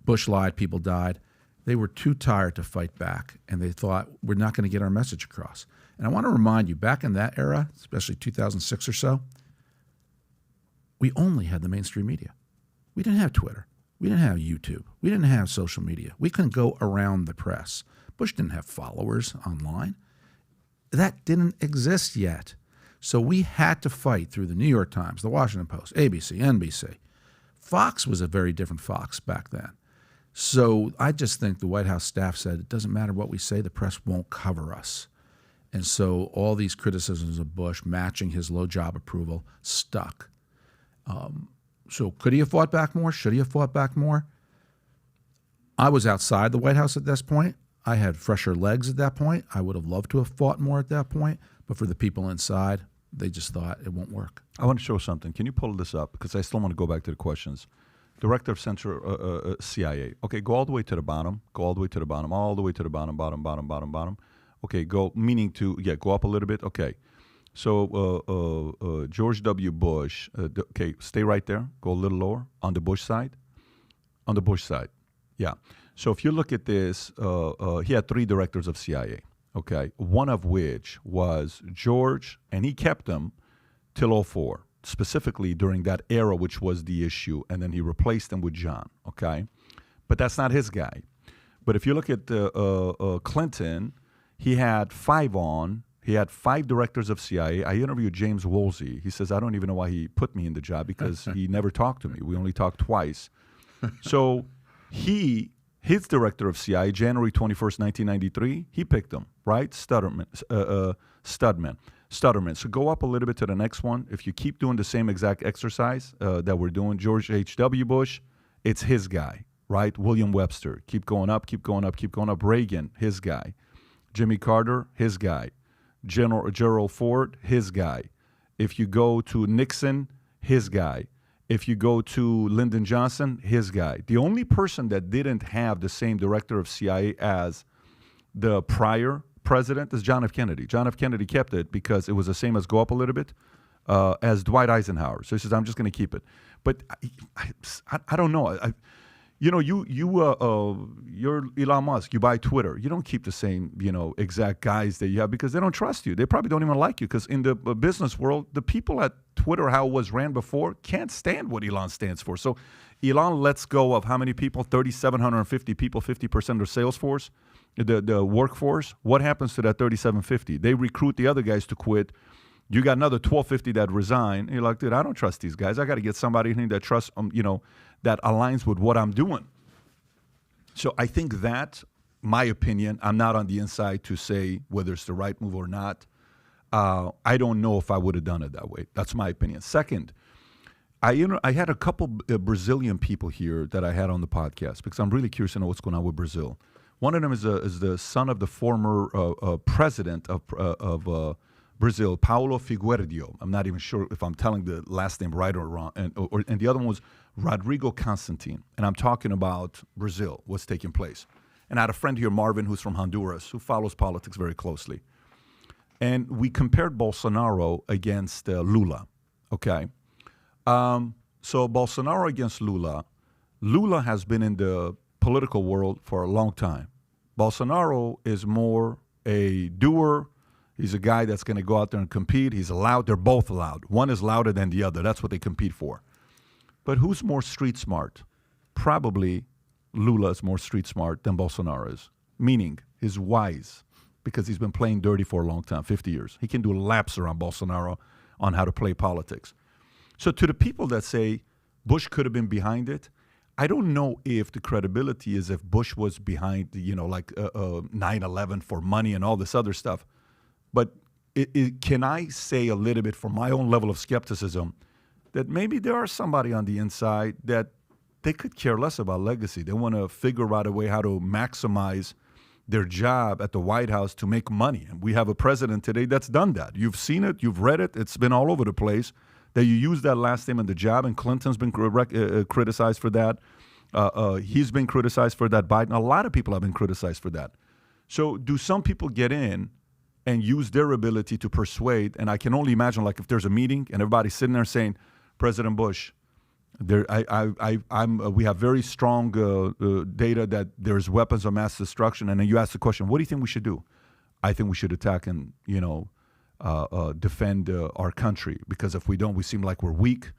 Bush lied, people died. They were too tired to fight back, and they thought, we're not going to get our message across. And I want to remind you, back in that era, especially 2006 or so, we only had the mainstream media. We didn't have Twitter. We didn't have YouTube. We didn't have social media. We couldn't go around the press. Bush didn't have followers online. That didn't exist yet. So we had to fight through the New York Times, the Washington Post, ABC, NBC. Fox was a very different Fox back then. So I just think the White House staff said, it doesn't matter what we say, the press won't cover us. And so all these criticisms of Bush matching his low job approval stuck. So could he have fought back more? Should he have fought back more? I was outside the White House at this point. I had fresher legs at that point. I would have loved to have fought more at that point. But for the people inside, they just thought it won't work. I want to show something. Can you pull this up? Because I still want to go back to the questions. Director of Central CIA. Okay, go all the way to the bottom. Go all the way to the bottom. All the way to the bottom, bottom. Okay, go up a little bit. Okay. So George W. Bush, okay, stay right there. Go a little lower on the Bush side. On the Bush side, yeah. So if you look at this, he had 3 directors of CIA, okay, one of which was George, and he kept them till 2004, specifically during that era, which was the issue, and then he replaced them with John, okay? But that's not his guy. But if you look at Clinton, he had 5 on. He had 5 directors of CIA. I interviewed James Woolsey. He says, I don't even know why he put me in the job because he never talked to me. We only talked twice. So his director of CIA, January 21st, 1993, he picked him, right? Studman. So go up a little bit to the next one. If you keep doing the same exact exercise that we're doing, George H.W. Bush, it's his guy, right? William Webster. Keep going up. Reagan, his guy. Jimmy Carter, his guy. Gerald Ford, his guy. If you go to Nixon, his guy. If you go to Lyndon Johnson, his guy. The only person that didn't have the same director of CIA as the prior president is John F. Kennedy. John F. Kennedy kept it because it was the same as go up a little bit as Dwight Eisenhower. So he says, I'm just going to keep it. But I don't know. You're Elon Musk. You buy Twitter. You don't keep the same, exact guys that you have because they don't trust you. They probably don't even like you because in the business world, the people at Twitter, how it was ran before, can't stand what Elon stands for. So Elon lets go of how many people? 3,750 people, 50% of their sales force, the workforce. What happens to that 3,750? They recruit the other guys to quit. You got another 1,250 that resign. You're like, dude, I don't trust these guys. I got to get somebody that trusts, that aligns with what I'm doing. So I think that, my opinion, I'm not on the inside to say whether it's the right move or not. I don't know if I would have done it that way. That's my opinion. Second, I had a couple Brazilian people here that I had on the podcast because I'm really curious to know what's going on with Brazil. One of them is the son of the former president of Brazil, Paulo Figueiredo. I'm not even sure if I'm telling the last name right or wrong. And the other one was Rodrigo Constantine. And I'm talking about Brazil, what's taking place. And I had a friend here, Marvin, who's from Honduras, who follows politics very closely. And we compared Bolsonaro against Lula, okay? So Bolsonaro against Lula. Lula has been in the political world for a long time. Bolsonaro is more a doer. He's a guy that's going to go out there and compete. He's allowed. They're both allowed. One is louder than the other. That's what they compete for. But who's more street smart? Probably Lula is more street smart than Bolsonaro is, meaning he's wise because he's been playing dirty for a long time, 50 years. He can do laps around Bolsonaro on how to play politics. So to the people that say Bush could have been behind it, I don't know if the credibility is if Bush was behind, 9/11 for money and all this other stuff. But can I say a little bit from my own level of skepticism that maybe there are somebody on the inside that they could care less about legacy. They want to figure out a way how to maximize their job at the White House to make money. And we have a president today that's done that. You've seen it. You've read it. It's been all over the place that you use that last name in the job. And Clinton's been criticized for that. He's been criticized for that. Biden. A lot of people have been criticized for that. So do some people get in and use their ability to persuade? And I can only imagine, like, if there's a meeting and everybody's sitting there saying, President Bush, we have very strong data that there's weapons of mass destruction. And then you ask the question, what do you think we should do? I think we should attack and, defend our country, because if we don't, we seem like we're weak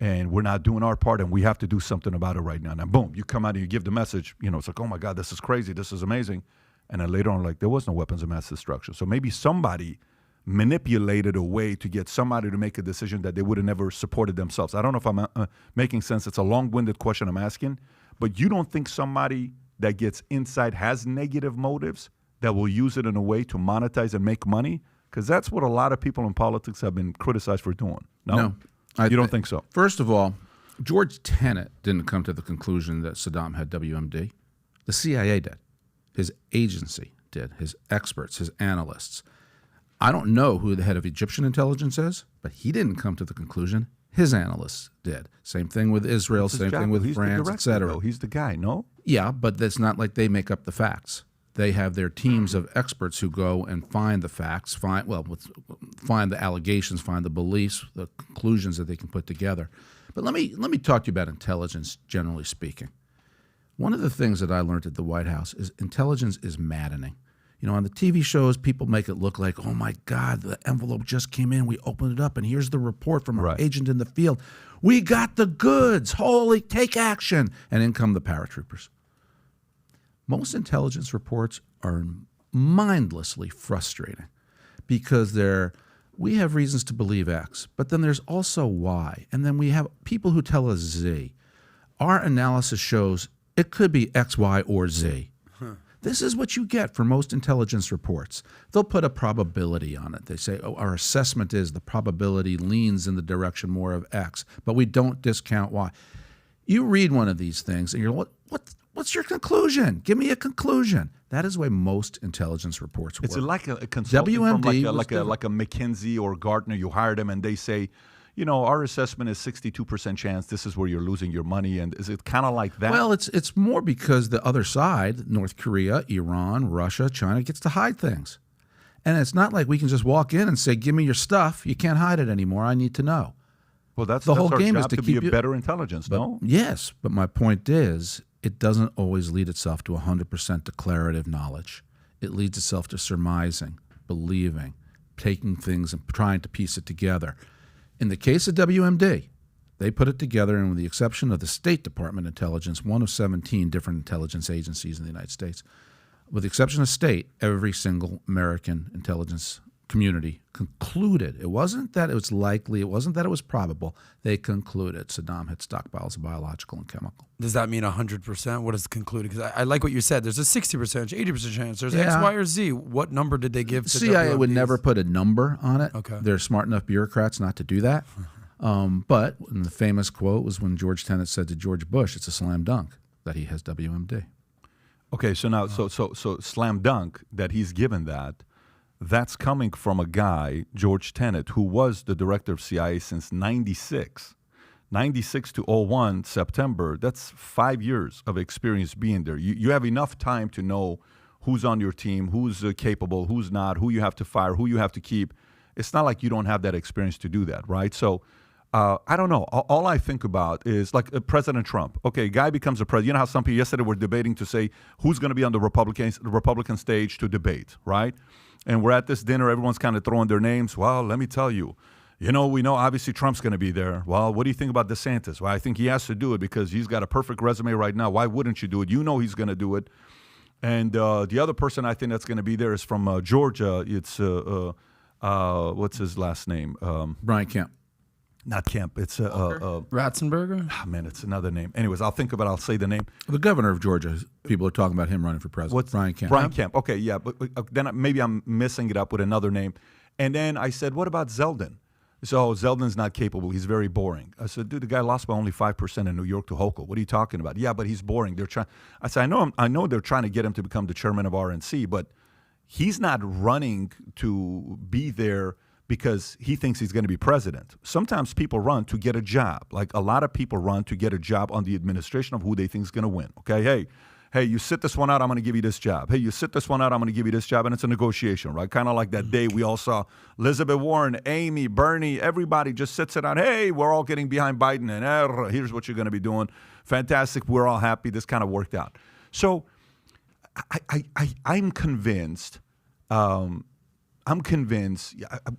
and we're not doing our part, and we have to do something about it right now. And boom, you come out and you give the message, it's like, oh my God, this is crazy. This is amazing. And then later on, like, there was no weapons of mass destruction. So maybe somebody manipulated a way to get somebody to make a decision that they would have never supported themselves. I don't know if I'm making sense. It's a long-winded question I'm asking, but you don't think somebody that gets inside has negative motives that will use it in a way to monetize and make money? Because that's what a lot of people in politics have been criticized for doing. No, you don't think so? First of all, George Tenet didn't come to the conclusion that Saddam had WMD. The CIA did. His agency did. His experts, his analysts. I don't know who the head of Egyptian intelligence is, but he didn't come to the conclusion. His analysts did. Same thing with Israel, same thing with France, etc. He's the guy, no? Yeah, but it's not like they make up the facts. They have their teams of experts who go and find the facts, find the allegations, find the beliefs, the conclusions that they can put together. But let me talk to you about intelligence, generally speaking. One of the things that I learned at the White House is intelligence is maddening. On the TV shows, people make it look like, oh my God, the envelope just came in, we opened it up, and here's the report from our agent in the field. We got the goods. Holy, take action. And in come the paratroopers. Most intelligence reports are mindlessly frustrating because we have reasons to believe X, but then there's also Y, and then we have people who tell us Z. Our analysis shows it could be X, Y, or Z. This is what you get for most intelligence reports. They'll put a probability on it. They say, oh, our assessment is the probability leans in the direction more of X, but we don't discount Y. You read one of these things and you're like, what's your conclusion? Give me a conclusion. That is why most intelligence reports work. It's like a consultant WMD from like a McKinsey or Gartner. You hire them and they say, our assessment is 62% chance this is where you're losing your money. And is it kind of like that? Well, it's more because the other side, North Korea, Iran, Russia, China, gets to hide things. And it's not like we can just walk in and say, give me your stuff. You can't hide it anymore. I need to know. Well, that's the whole our game job is to be keep a better intelligence, no? Yes, but my point is it doesn't always lead itself to 100% declarative knowledge. It leads itself to surmising, believing, taking things and trying to piece it together. In the case of WMD, they put it together, and with the exception of the State Department intelligence, one of 17 different intelligence agencies in the United States, with the exception of state, every single American intelligence community concluded. It wasn't that it was likely, it wasn't that it was probable. They concluded Saddam had stockpiles of biological and chemical. Does that mean 100%? What is concluded? Because I like what you said. There's a 60%, 80% chance. There's X, Y, or Z. What number did they give to CIA WMDs? would never put a number on it. Okay. They're smart enough bureaucrats not to do that. But the famous quote was when George Tenet said to George Bush, it's a slam dunk that he has WMD. Okay, so now, so slam dunk that he's given that, that's coming from a guy, George Tenet, who was the director of CIA since 96. 96 to 01, September, that's 5 years of experience being there. You have enough time to know who's on your team, who's capable, who's not, who you have to fire, who you have to keep. It's not like you don't have that experience to do that, right? So I don't know. All I think about is like President Trump. Okay, guy becomes a president. You know how some people yesterday were debating to say who's going to be on the Republican stage to debate, right? And we're at this dinner. Everyone's kind of throwing their names. Well, let me tell you. We know obviously Trump's going to be there. Well, what do you think about DeSantis? Well, I think he has to do it because he's got a perfect resume right now. Why wouldn't you do it? You know he's going to do it. And the other person I think that's going to be there is from Georgia. It's, what's his last name? Brian Kemp. Not Kemp. It's Ratzenberger? Oh, man, it's another name. Anyways, I'll think of it. I'll say the name. The governor of Georgia. People are talking about him running for president. What's Brian Kemp? Brian Kemp. Okay, yeah. But then maybe I'm messing it up with another name. And then I said, what about Zeldin? So Zeldin's not capable. He's very boring. I said, dude, the guy lost by only 5% in New York to Hochul. What are you talking about? Yeah, but he's boring. They're trying. I said, I know they're trying to get him to become the chairman of RNC, but he's not running to be there because he thinks he's going to be president. Sometimes people run to get a job. Like a lot of people run to get a job on the administration of who they think is going to win. Okay, hey, you sit this one out, I'm going to give you this job. Hey, you sit this one out, I'm going to give you this job. And it's a negotiation, right? Kind of like that day we all saw Elizabeth Warren, Amy, Bernie, everybody just sits it out. Hey, we're all getting behind Biden, and here's what you're going to be doing. Fantastic. We're all happy. This kind of worked out. So I'm convinced.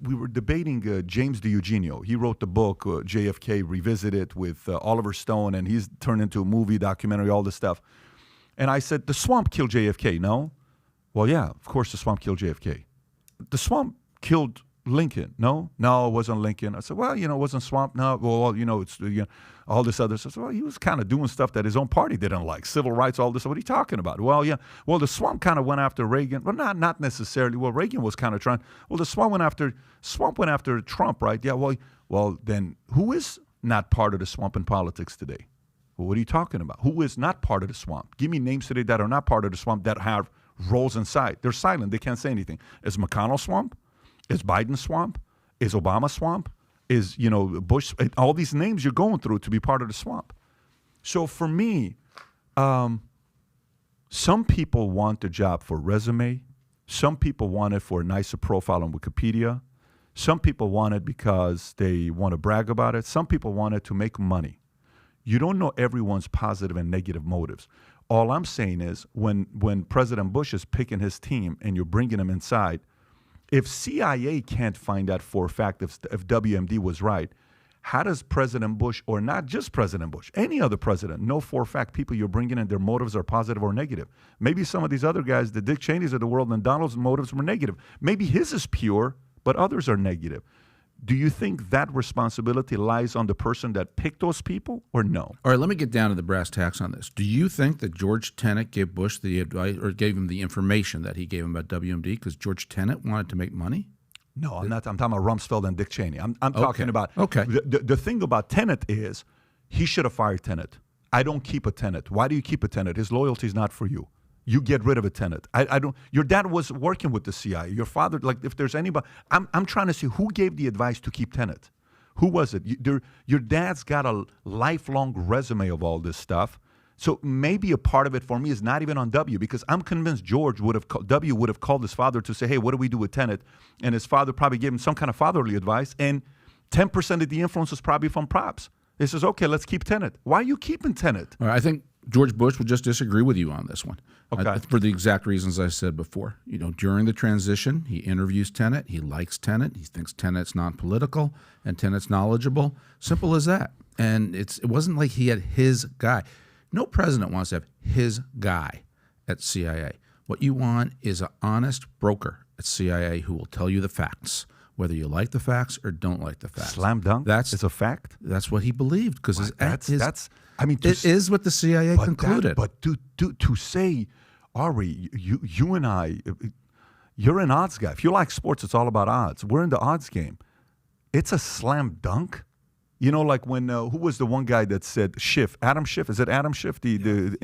We were debating James DiEugenio. He wrote the book, JFK Revisited, with Oliver Stone, and he's turned into a movie, documentary, all this stuff. And I said, the swamp killed JFK, no? Well, yeah, of course the swamp killed JFK. The swamp killed Lincoln, no? No, it wasn't Lincoln. I said, well, it wasn't swamp. No, well, it's all this other stuff. Well, he was kind of doing stuff that his own party didn't like, civil rights, all this. What are you talking about? Well, yeah. Well, the swamp kind of went after Reagan. Well, not necessarily. Well, Reagan was kind of trying. Well, the swamp went after Trump, right? Yeah. Well, then who is not part of the swamp in politics today? Well, what are you talking about? Who is not part of the swamp? Give me names today that are not part of the swamp that have roles inside. They're silent. They can't say anything. Is McConnell swamp? Is Biden swamp? Is Obama swamp? Is, Bush? All these names you're going through to be part of the swamp. So for me, some people want the job for resume. Some people want it for a nicer profile on Wikipedia. Some people want it because they want to brag about it. Some people want it to make money. You don't know everyone's positive and negative motives. All I'm saying is when President Bush is picking his team and you're bringing him inside, if CIA can't find that for a fact if WMD was right, how does President Bush, or not just President Bush, any other president, know for a fact people you're bringing in, their motives are positive or negative? Maybe some of these other guys, the Dick Cheneys of the world and Donald's motives were negative. Maybe his is pure, but others are negative. Do you think that responsibility lies on the person that picked those people, or no? All right, let me get down to the brass tacks on this. Do you think that George Tenet gave Bush the advice, or gave him the information that he gave him about WMD because George Tenet wanted to make money? No, I'm not. I'm talking about Rumsfeld and Dick Cheney. I'm talking about. Okay. The thing about Tenet is he should have fired Tenet. I don't keep a Tenet. Why do you keep a Tenet? His loyalty is not for you. You get rid of a Tenet. I don't. Your dad was working with the CIA. Your father, like, if there's anybody, I'm trying to see who gave the advice to keep Tenet. Who was it? Your dad's got a lifelong resume of all this stuff. So maybe a part of it for me is not even on W, because I'm convinced W would have called his father to say, hey, what do we do with Tenet? And his father probably gave him some kind of fatherly advice. And 10% of the influence was probably from Props. He says, okay, let's keep Tenet. Why are you keeping Tenet? All right, I think George Bush would just disagree with you on this one. Okay. For the exact reasons I said before. During the transition, he interviews Tenet. He likes Tenet. He thinks Tenet's non-political and Tenet's knowledgeable. Simple as that. And it wasn't like he had his guy. No president wants to have his guy at CIA. What you want is an honest broker at CIA who will tell you the facts, whether you like the facts or don't like the facts. Slam dunk. It's a fact. That's what he believed, because it is what the CIA concluded. But to say, Ari, you and I, you're an odds guy. If you like sports, it's all about odds. We're in the odds game. It's a slam dunk. Like when who was the one guy that said Schiff? Adam Schiff. Is it Adam Schiff? The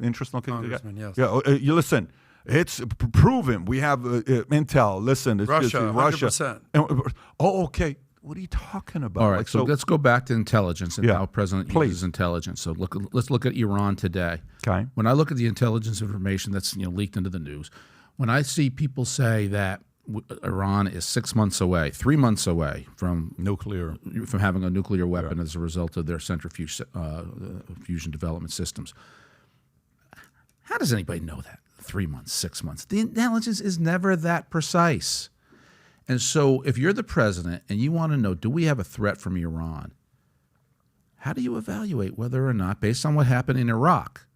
interesting Congressman, yes. Yeah. You listen. It's proven. We have intel. Listen, it's Russia. Russia. 100%. Okay. What are you talking about? All right, so let's go back to intelligence and how the president uses Please. Intelligence. So let's look at Iran today. Okay. When I look at the intelligence information that's leaked into the news, when I see people say that Iran is 6 months away, 3 months away from having a nuclear weapon as a result of their centrifuge fusion development systems, how does anybody know that? 3 months, 6 months. The intelligence is never that precise. And so if you're the president and you want to know, do we have a threat from Iran? How do you evaluate whether or not, based on what happened in Iraq,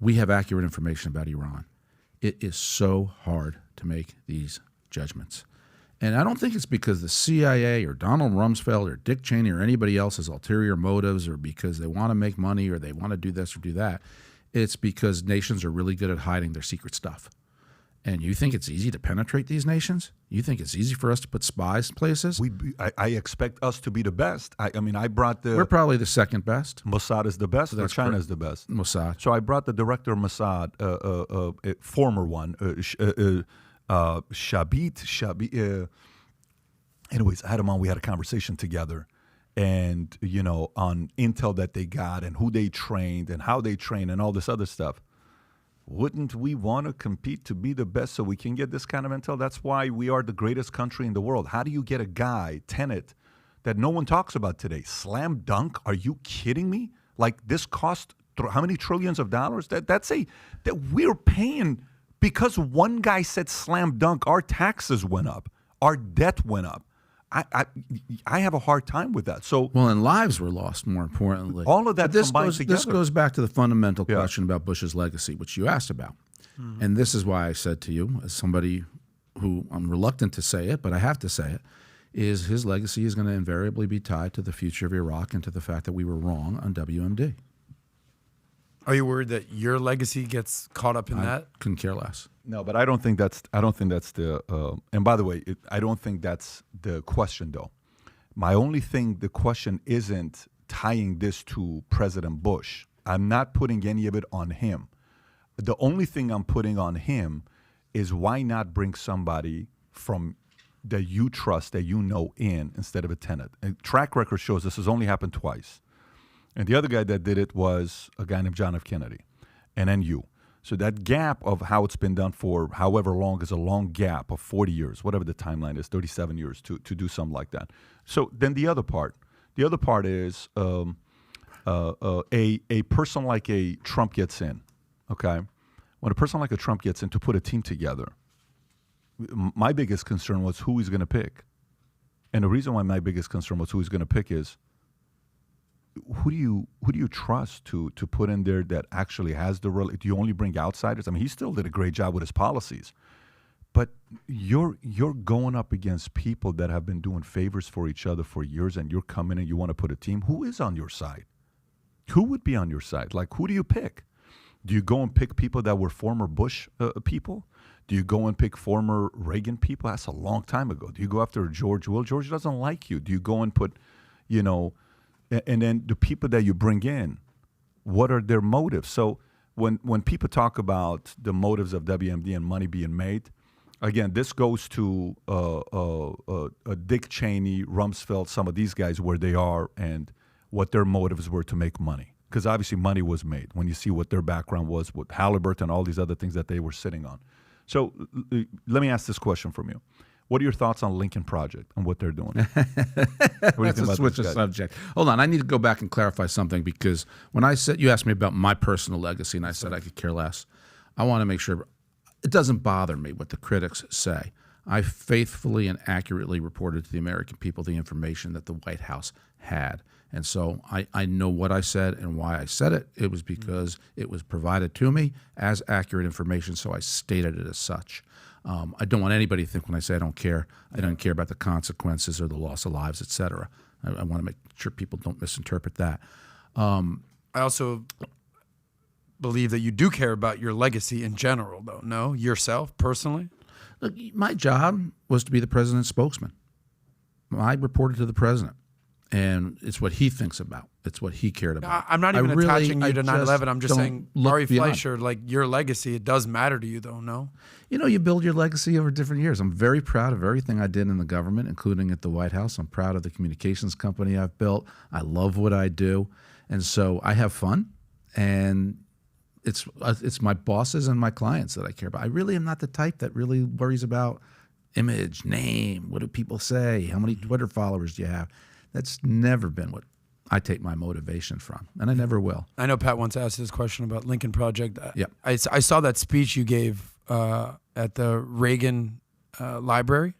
we have accurate information about Iran? It is so hard to make these judgments. And I don't think it's because the CIA or Donald Rumsfeld or Dick Cheney or anybody else has ulterior motives, or because they want to make money or they want to do this or do that. It's because nations are really good at hiding their secret stuff. And you think it's easy to penetrate these nations? You think it's easy for us to put spies in places? I expect us to be the best. I brought the... We're probably the second best. Mossad is the best, or China is the best? Mossad. So I brought the director of Mossad, former one, Shabit. Anyways, I had him on. We had a conversation together. And, on intel that they got and who they trained and how they trained and all this other stuff. Wouldn't we want to compete to be the best so we can get this kind of intel? That's why we are the greatest country in the world. How do you get a guy, Tenet, that no one talks about today? Slam dunk? Are you kidding me? Like, this cost how many trillions of dollars? That we're paying because one guy said slam dunk. Our taxes went up. Our debt went up. I have a hard time with that. So and lives were lost, more importantly. All of that combined together. This goes back to the fundamental question about Bush's legacy, which you asked about. Mm-hmm. And this is why I said to you, as somebody who I'm reluctant to say it, but I have to say it, is his legacy is going to invariably be tied to the future of Iraq and to the fact that we were wrong on WMD. Are you worried that your legacy gets caught up in that? Couldn't care less. No, but I don't think that's the. And by the way, I don't think that's the question, though. My only thing, the question isn't tying this to President Bush. I'm not putting any of it on him. The only thing I'm putting on him is why not bring somebody from that you trust, that you know in, instead of a tenant. And track record shows this has only happened twice. And the other guy that did it was a guy named John F. Kennedy, and then you. So that gap of how it's been done for however long is a long gap of 40 years, whatever the timeline is, 37 years to do something like that. So then the other part is a person like a Trump gets in, okay? When a person like a Trump gets in to put a team together, my biggest concern was who he's going to pick. And the reason why my biggest concern was who he's going to pick is, who do you trust to put in there that actually has the role? Do you only bring outsiders? I mean, he still did a great job with his policies, but you're going up against people that have been doing favors for each other for years, and you're coming and you want to put a team. Who is on your side? Who would be on your side? Like, who do you pick? Do you go and pick people that were former Bush people? Do you go and pick former Reagan people? That's a long time ago. Do you go after George? Well, George doesn't like you. Do you go and put, and then the people that you bring in, what are their motives? So when people talk about the motives of WMD and money being made, again, this goes to Dick Cheney, Rumsfeld, some of these guys, where they are and what their motives were to make money. Because obviously money was made when you see what their background was with Halliburton and all these other things that they were sitting on. So let me ask this question from you. What are your thoughts on Lincoln Project and what they're doing? That's a switch of subject. Hold on, I need to go back and clarify something, because when I said, you asked me about my personal legacy, and I said I could care less. I want to make sure it doesn't bother me what the critics say. I faithfully and accurately reported to the American people the information that the White House had. And so I know what I said and why I said it. It was because it was provided to me as accurate information, so I stated it as such. I don't want anybody to think when I say I don't care about the consequences or the loss of lives, et cetera. I want to make sure people don't misinterpret that. I also believe that you do care about your legacy in general, though. No? Yourself, personally? Look, my job was to be the president's spokesman. I reported to the president. And it's what he thinks about. It's what he cared about. I'm not even attaching you to 9/11. I'm just saying, Ari Fleischer, like your legacy, it does matter to you, though, no? You build your legacy over different years. I'm very proud of everything I did in the government, including at the White House. I'm proud of the communications company I've built. I love what I do. And so I have fun. And it's my bosses and my clients that I care about. I really am not the type that really worries about image, name, what do people say, how many Twitter followers do you have? That's never been what I take my motivation from, and I never will. I know Pat once asked this question about Lincoln Project. Yep. I saw that speech you gave at the Reagan Library.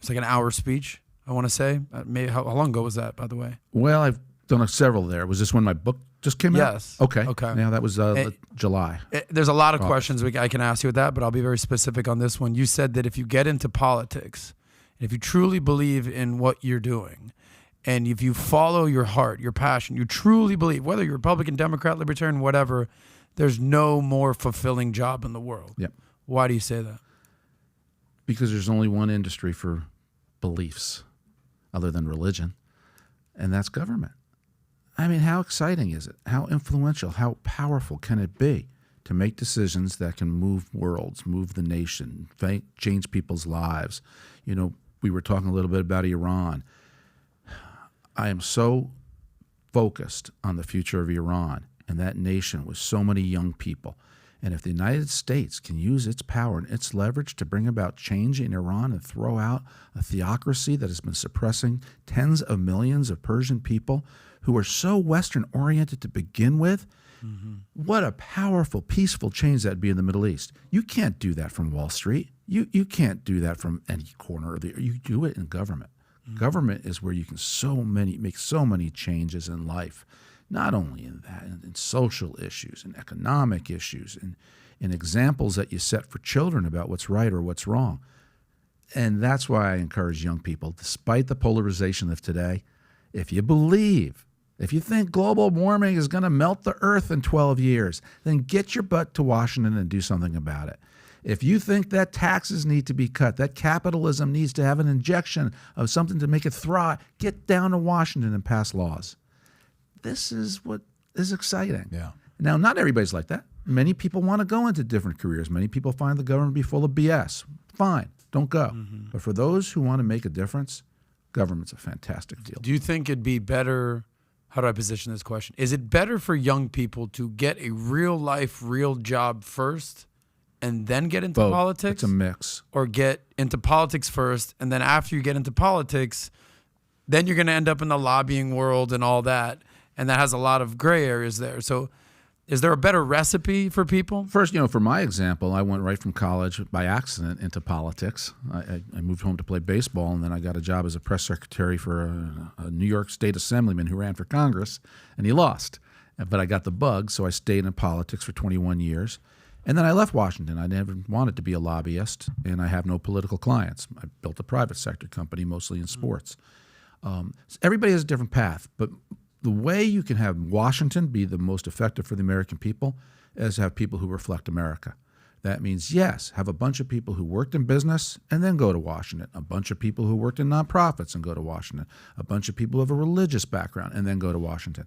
It's like an hour speech, I want to say. Maybe how long ago was that, by the way? Well, I've done several there. Was this when my book just came out? Yes. Okay. Okay. Yeah, that was July. There's a lot of questions I can ask you with that, but I'll be very specific on this one. You said that if you get into politics, and if you truly believe in what you're doing, and if you follow your heart, your passion, you truly believe, whether you're Republican, Democrat, Libertarian, whatever, there's no more fulfilling job in the world. Yep. Why do you say that? Because there's only one industry for beliefs other than religion, and that's government. I mean, how exciting is it? How influential, how powerful can it be to make decisions that can move worlds, move the nation, change people's lives? We were talking a little bit about Iran. I am so focused on the future of Iran and that nation with so many young people. And if the United States can use its power and its leverage to bring about change in Iran and throw out a theocracy that has been suppressing tens of millions of Persian people who are so Western-oriented to begin with, what a powerful, peaceful change that would be in the Middle East. You can't do that from Wall Street. You can't do that from any corner of you do it in government. Government is where you can make so many changes in life, not only in that, in social issues, in economic issues, in examples that you set for children about what's right or what's wrong. And that's why I encourage young people, despite the polarization of today, if you think global warming is going to melt the earth in 12 years, then get your butt to Washington and do something about it. If you think that taxes need to be cut, that capitalism needs to have an injection of something to make it thrive, get down to Washington and pass laws. this is what is exciting. Yeah. Now, not everybody's like that. Many people want to go into different careers. Many people find the government to be full of BS. Fine, don't go. But for those who want to make a difference, government's a fantastic field. Do you think it'd be better? How do I position this question? Is it better for young people to get a real life, real job first and then get into Both. politics? It's a mix. Or get into politics first, and then after you get into politics, then you're going to end up in the lobbying world and all that, and that has a lot of gray areas there. So is there a better recipe for people? First, for my example, I went right from college by accident into politics. I moved home to play baseball, and then I got a job as a press secretary for a New York State assemblyman who ran for Congress, and he lost. But I got the bug, so I stayed in politics for 21 years. And then I left Washington. I never wanted to be a lobbyist, and I have no political clients. I built a private sector company, mostly in sports. Everybody has a different path, but the way you can have Washington be the most effective for the American people is to have people who reflect America. That means, yes, have a bunch of people who worked in business and then go to Washington, a bunch of people who worked in nonprofits and go to Washington, a bunch of people who have a religious background and then go to Washington,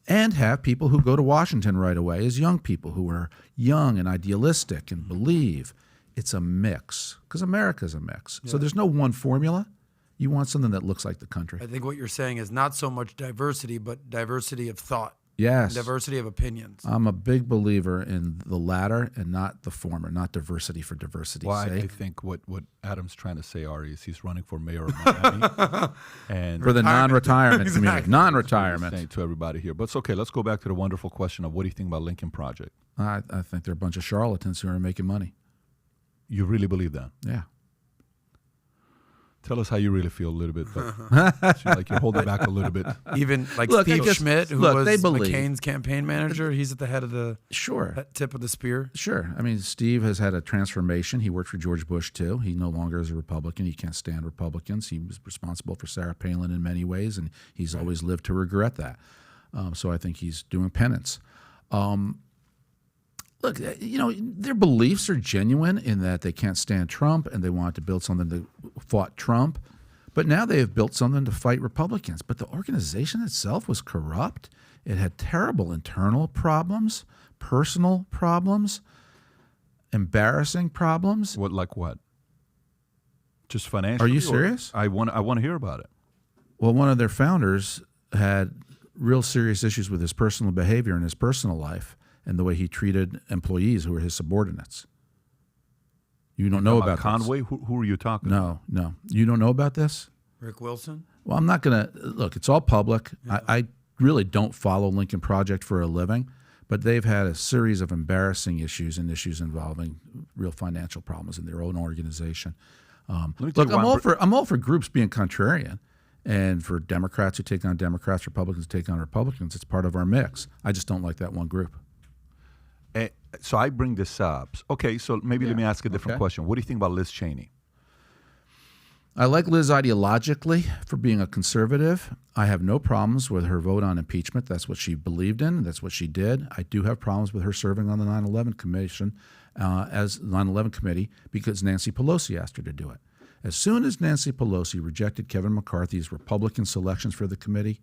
and have people who go to Washington right away as young people who are young and idealistic and believe. It's a mix, because America's a mix. Yeah. So there's no one formula. You want something that looks like the country. I think what you're saying is not so much diversity, but diversity of thought. Yes. Diversity of opinions. I'm a big believer in the latter and not the former, not diversity for diversity's sake. I think what Adam's trying to say, Ari, is he's running for mayor of Miami. And for the non-retirement community. Non-retirement. Saying to everybody here. But it's okay. Let's go back to the wonderful question of what do you think about Lincoln Project? I think they're a bunch of charlatans who are making money. You really believe that? Yeah. Tell us how you really feel a little bit. Like you're holding back a little bit. Even like Steve Schmidt, who was McCain's campaign manager, he's at the head of the tip of the spear. Sure. I mean, Steve has had a transformation. He worked for George Bush, too. He no longer is a Republican. He can't stand Republicans. He was responsible for Sarah Palin in many ways, and he's always lived to regret that. So I think he's doing penance. Look, their beliefs are genuine in that they can't stand Trump and they want to build something that fought Trump. But now they have built something to fight Republicans. But the organization itself was corrupt. It had terrible internal problems, personal problems, embarrassing problems. What? Just financially? Are you serious? I want to hear about it. Well, one of their founders had real serious issues with his personal behavior in his personal life and the way he treated employees who were his subordinates. You don't know about Conway? this. Who are you talking about? No. You don't know about this? Rick Wilson? Well, I'm not going to – look, it's all public. Yeah. I really don't follow Lincoln Project for a living, but they've had a series of embarrassing issues and issues involving real financial problems in their own organization. Look, I'm all for groups being contrarian. And for Democrats who take on Democrats, Republicans who take on Republicans, it's part of our mix. I just don't like that one group. So I bring this up. Okay, so maybe let me ask a different question. What do you think about Liz Cheney? I like Liz ideologically for being a conservative. I have no problems with her vote on impeachment. That's what she believed in. That's what she did. I do have problems with her serving on the 9/11 Commission as 9/11 committee because Nancy Pelosi asked her to do it. As soon as Nancy Pelosi rejected Kevin McCarthy's Republican selections for the committee,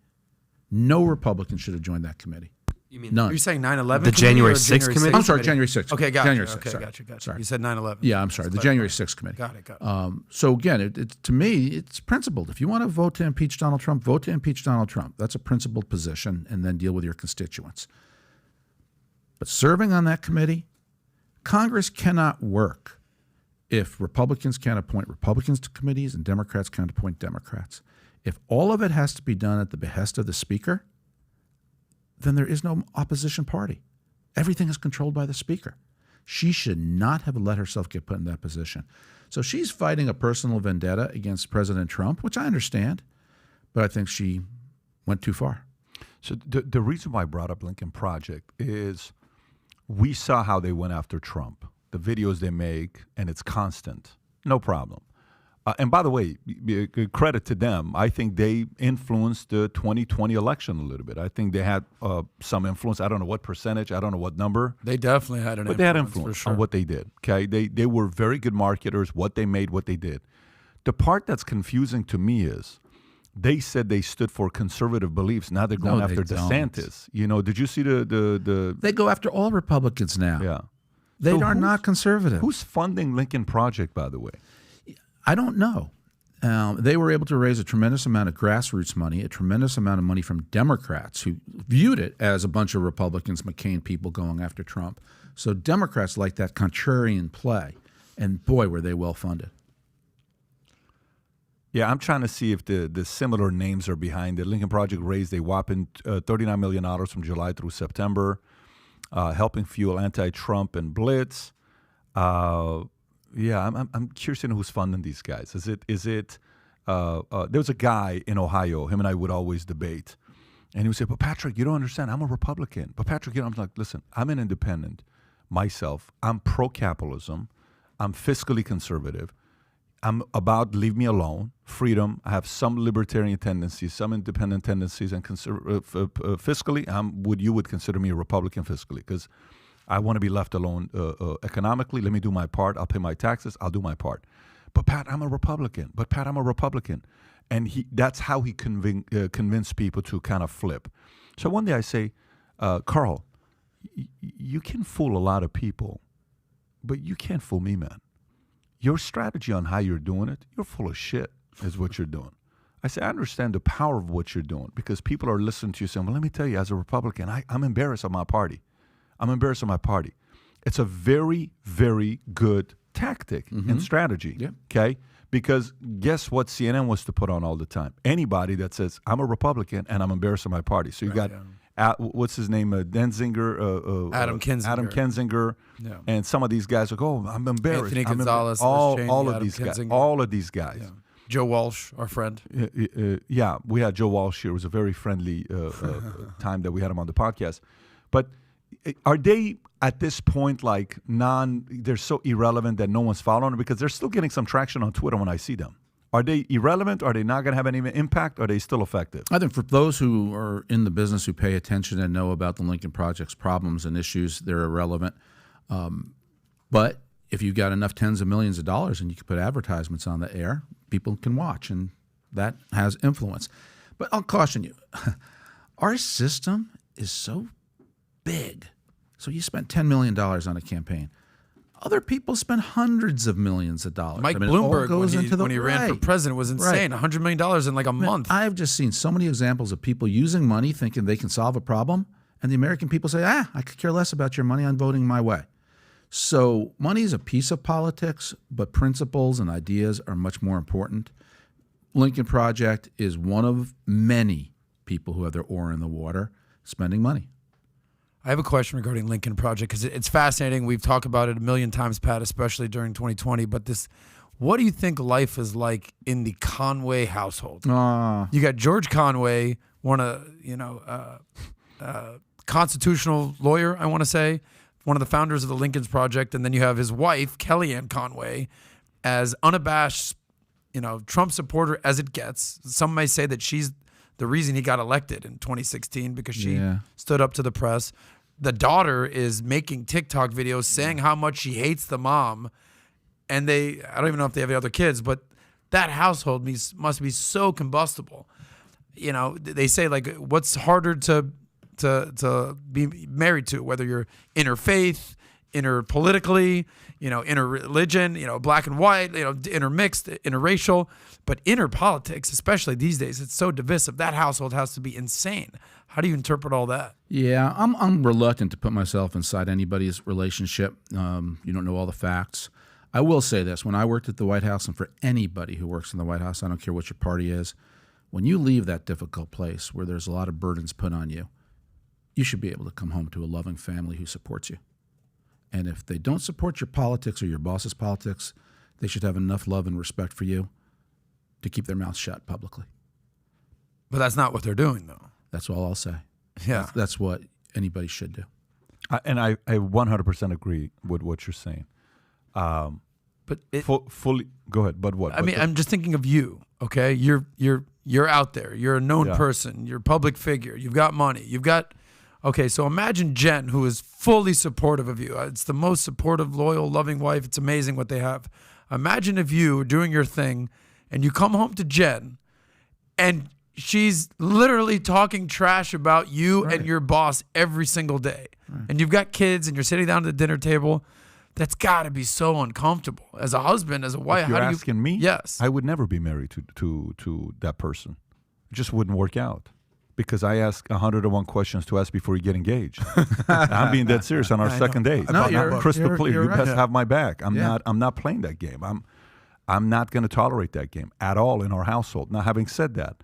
no Republican should have joined that committee. You mean none? You're saying 9/11? The January 6th committee? I'm sorry, January 6th. Okay, gotcha. January 6th. Okay, sorry. gotcha. Sorry. You said 9/11. Yeah, I'm sorry. The January 6th committee. Got it. So again, to me, it's principled. If you want to vote to impeach Donald Trump, vote to impeach Donald Trump. That's a principled position, and then deal with your constituents. But serving on that committee, Congress cannot work if Republicans can't appoint Republicans to committees and Democrats can't appoint Democrats. If all of it has to be done at the behest of the Speaker, then there is no opposition party. Everything is controlled by the Speaker. She should not have let herself get put in that position. So she's fighting a personal vendetta against President Trump, which I understand, but I think she went too far. So the reason why I brought up Lincoln Project is we saw how they went after Trump, the videos they make, and it's constant. No problem. And by the way, credit to them. I think they influenced the 2020 election a little bit. I think they had some influence. I don't know what percentage. I don't know what number. They definitely had an influence. But they had influence for sure. on what they did. Okay, they were very good marketers. What they made, what they did. The part that's confusing to me is they said they stood for conservative beliefs. Now they're going after DeSantis. You know, did you see the They go after all Republicans now. yeah. They So are not conservative. Who's funding Lincoln Project, by the way? I don't know. They were able to raise a tremendous amount of grassroots money, a tremendous amount of money from Democrats who viewed it as a bunch of Republicans, McCain people going after Trump. So Democrats like that contrarian play. And boy, were they well funded. Yeah, I'm trying to see if the similar names are behind it. Lincoln Project raised a whopping $39 million from July through September, helping fuel anti-Trump and blitz. Yeah, I'm curious to know who's funding these guys. Is it? There was a guy in Ohio. Him and I would always debate, and he would say, "But Patrick, you don't understand. I'm a Republican." But Patrick, I'm like, listen, I'm an independent myself. I'm pro-capitalism. I'm fiscally conservative. I'm about leave me alone, freedom. I have some libertarian tendencies, some independent tendencies, and fiscally, you would consider me a Republican fiscally because I want to be left alone economically. Let me do my part. I'll pay my taxes. I'll do my part. But Pat, I'm a Republican. And that's how he convinced people to kind of flip. So one day I say, Carl, you can fool a lot of people, but you can't fool me, man. Your strategy on how you're doing it, you're full of shit is what you're doing. I say, I understand the power of what you're doing because people are listening to you saying, well, let me tell you, as a Republican, I'm embarrassed of my party. It's a very, very good tactic and strategy, okay? Because guess what CNN wants to put on all the time? Anybody that says, I'm a Republican and I'm embarrassed of my party. So you got, what's his name, Denzinger? Adam Kinzinger. Yeah. And some of these guys are oh, I'm embarrassed. Anthony Gonzalez, Cheney, all of these guys. Yeah. Joe Walsh, our friend. Yeah, we had Joe Walsh here. It was a very friendly time that we had him on the podcast. But are they at this point like they're so irrelevant that no one's following them because they're still getting some traction on Twitter when I see them? Are they irrelevant? Are they not going to have any impact? Are they still effective? I think for those who are in the business who pay attention and know about the Lincoln Project's problems and issues, they're irrelevant. But if you've got enough tens of millions of dollars and you can put advertisements on the air, people can watch, and that has influence. But I'll caution you, our system is so big. So you spent $10 million on a campaign. Other people spend hundreds of millions of dollars. Mike Bloomberg, when he ran for president, was insane. $100 million in like a month. I've just seen so many examples of people using money thinking they can solve a problem, and the American people say, I could care less about your money. I'm voting my way. So money is a piece of politics, but principles and ideas are much more important. Lincoln Project is one of many people who have their oar in the water spending money. I have a question regarding Lincoln Project because it's fascinating. We've talked about it a million times, Pat, especially during 2020. But what do you think life is like in the Conway household? You got George Conway, constitutional lawyer, I want to say, one of the founders of the Lincoln Project, and then you have his wife, Kellyanne Conway, as unabashed, Trump supporter as it gets. Some may say that she's the reason he got elected in 2016 because she stood up to the press. The daughter is making TikTok videos saying how much she hates the mom. And I don't even know if they have any other kids, but that household must be so combustible. They say like, what's harder to be married to, whether you're interfaith, interpolitically, interreligion, black and white, intermixed, interracial, but interpolitics, especially these days, it's so divisive. That household has to be insane. How do you interpret all that? Yeah, I'm reluctant to put myself inside anybody's relationship. You don't know all the facts. I will say this. When I worked at the White House, and for anybody who works in the White House, I don't care what your party is, when you leave that difficult place where there's a lot of burdens put on you, you should be able to come home to a loving family who supports you. And if they don't support your politics or your boss's politics, they should have enough love and respect for you to keep their mouths shut publicly. But that's not what they're doing, though. That's all I'll say. Yeah. That's what anybody should do. And I 100% agree with what you're saying. But fully go ahead. But what? I'm just thinking of you. Okay, you're out there. You're a known person. You're a public figure. You've got money. Okay, so imagine Jen, who is fully supportive of you. It's the most supportive, loyal, loving wife. It's amazing what they have. Imagine if you were doing your thing and you come home to Jen and she's literally talking trash about you and your boss every single day. Right. And you've got kids and you're sitting down at the dinner table. That's got to be so uncomfortable. As a husband, as a wife, if you're asking me? Yes. I would never be married to that person. It just wouldn't work out. Because I ask 101 questions to ask before you get engaged. I'm being dead serious on our second date. No, I'm crystal clear. You right. best have my back. I'm not playing that game. I'm not going to tolerate that game at all in our household. Now, having said that,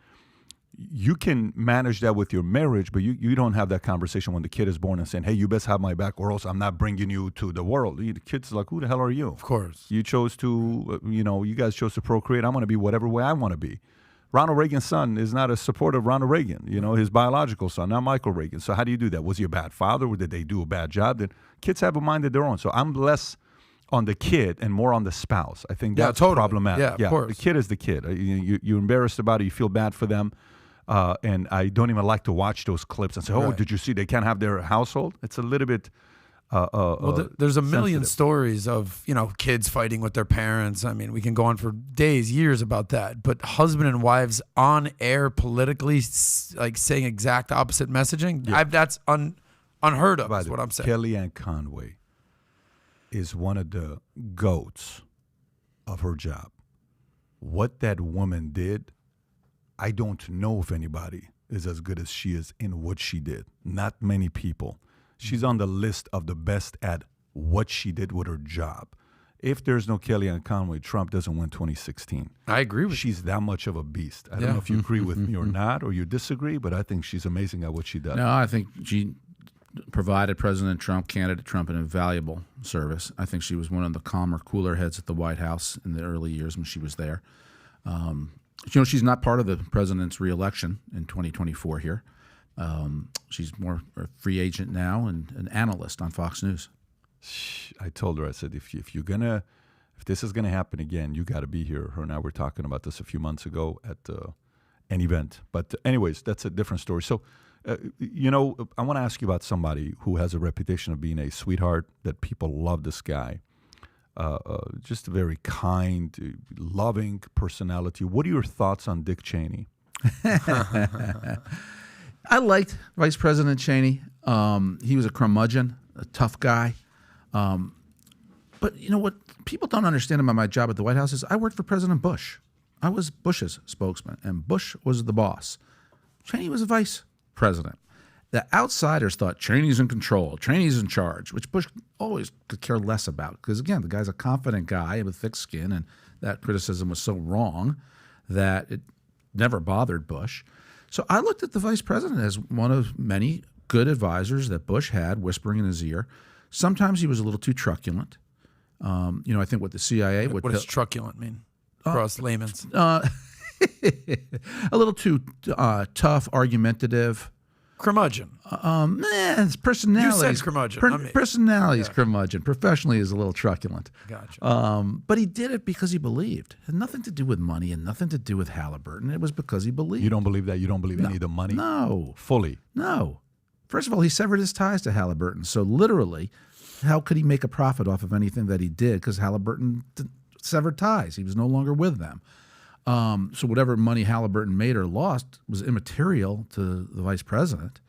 you can manage that with your marriage, but you don't have that conversation when the kid is born and saying, hey, you best have my back or else I'm not bringing you to the world. The kid's like, who the hell are you? Of course. You chose to, you guys chose to procreate. I'm going to be whatever way I want to be. Ronald Reagan's son is not a supporter of Ronald Reagan, his biological son, not Michael Reagan. So how do you do that? Was he a bad father or did they do a bad job? Kids have a mind of their own. So I'm less on the kid and more on the spouse. I think that's problematic. Yeah, of course. The kid is the kid. You're embarrassed about it. You feel bad for them. And I don't even like to watch those clips and say, oh, did you see they can't have their household? It's a little bit there's a million sensitive. stories of kids fighting with their parents. I mean, we can go on for days, years about that. But husband and wives on air politically, like saying exact opposite messaging, that's unheard of. Is what I'm saying. Kellyanne Conway is one of the goats of her job. What that woman did, I don't know if anybody is as good as she is in what she did. Not many people. She's on the list of the best at what she did with her job. If there's no Kellyanne Conway, Trump doesn't win 2016. I agree with you. She's that much of a beast. I don't know if you agree with me or not, or you disagree, but I think she's amazing at what she does. No, I think she provided candidate Trump, an invaluable service. I think she was one of the calmer, cooler heads at the White House in the early years when she was there. She's not part of the president's reelection in 2024 here. She's more a free agent now and an analyst on Fox News. I told her, I said, if this is gonna happen again, you got to be here. Her and I were talking about this a few months ago at an event. But anyways, that's a different story. So, I want to ask you about somebody who has a reputation of being a sweetheart, that people love this guy. Just a very kind, loving personality. What are your thoughts on Dick Cheney? I liked Vice President Cheney. He was a curmudgeon, a tough guy. But you know what people don't understand about my job at the White House is I worked for President Bush. I was Bush's spokesman, and Bush was the boss. Cheney was a vice president. The outsiders thought Cheney's in control, Cheney's in charge, which Bush always could care less about because, again, the guy's a confident guy with thick skin, and that criticism was so wrong that it never bothered Bush. So I looked at the vice president as one of many good advisors that Bush had whispering in his ear. Sometimes he was a little too truculent. I think what the CIA would... What does truculent mean? Across layman's. A little too tough, argumentative. Curmudgeon. His personality. You said curmudgeon. Personality's curmudgeon. Professionally is a little truculent. Gotcha. But he did it because he believed. It had nothing to do with money and nothing to do with Halliburton. It was because he believed. You don't believe that? You don't believe any of the money? No. Fully? No. First of all, he severed his ties to Halliburton. So literally, how could he make a profit off of anything that he did? Because Halliburton severed ties. He was no longer with them. So whatever money Halliburton made or lost was immaterial to the vice president.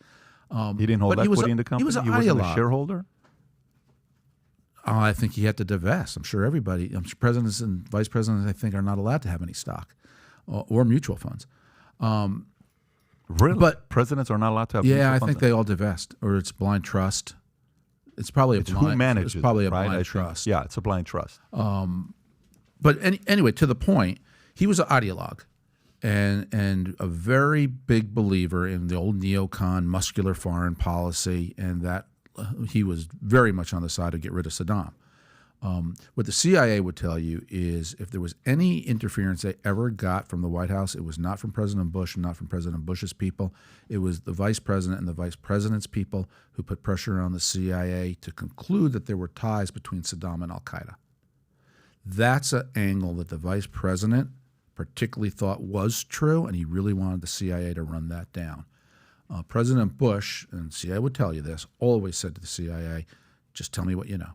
He didn't hold equity in the company? He was an wasn't a shareholder? I think he had to divest. I'm sure presidents and vice presidents, I think, are not allowed to have any stock or mutual funds. Really? But presidents are not allowed to have mutual funds? Yeah, I think they all divest, or it's blind trust. It's probably who manages It's probably a right? blind trust. Yeah, it's a blind trust. But anyway, to the point, he was an ideologue and a very big believer in the old neocon muscular foreign policy, and that he was very much on the side of get rid of Saddam. What the CIA would tell you is if there was any interference they ever got from the White House, it was not from President Bush and not from President Bush's people. It was the vice president and the vice president's people who put pressure on the CIA to conclude that there were ties between Saddam and al-Qaeda. That's an angle that the vice president particularly thought was true, and he really wanted the CIA to run that down. President Bush, and CIA would tell you this, always said to the CIA, just tell me what you know.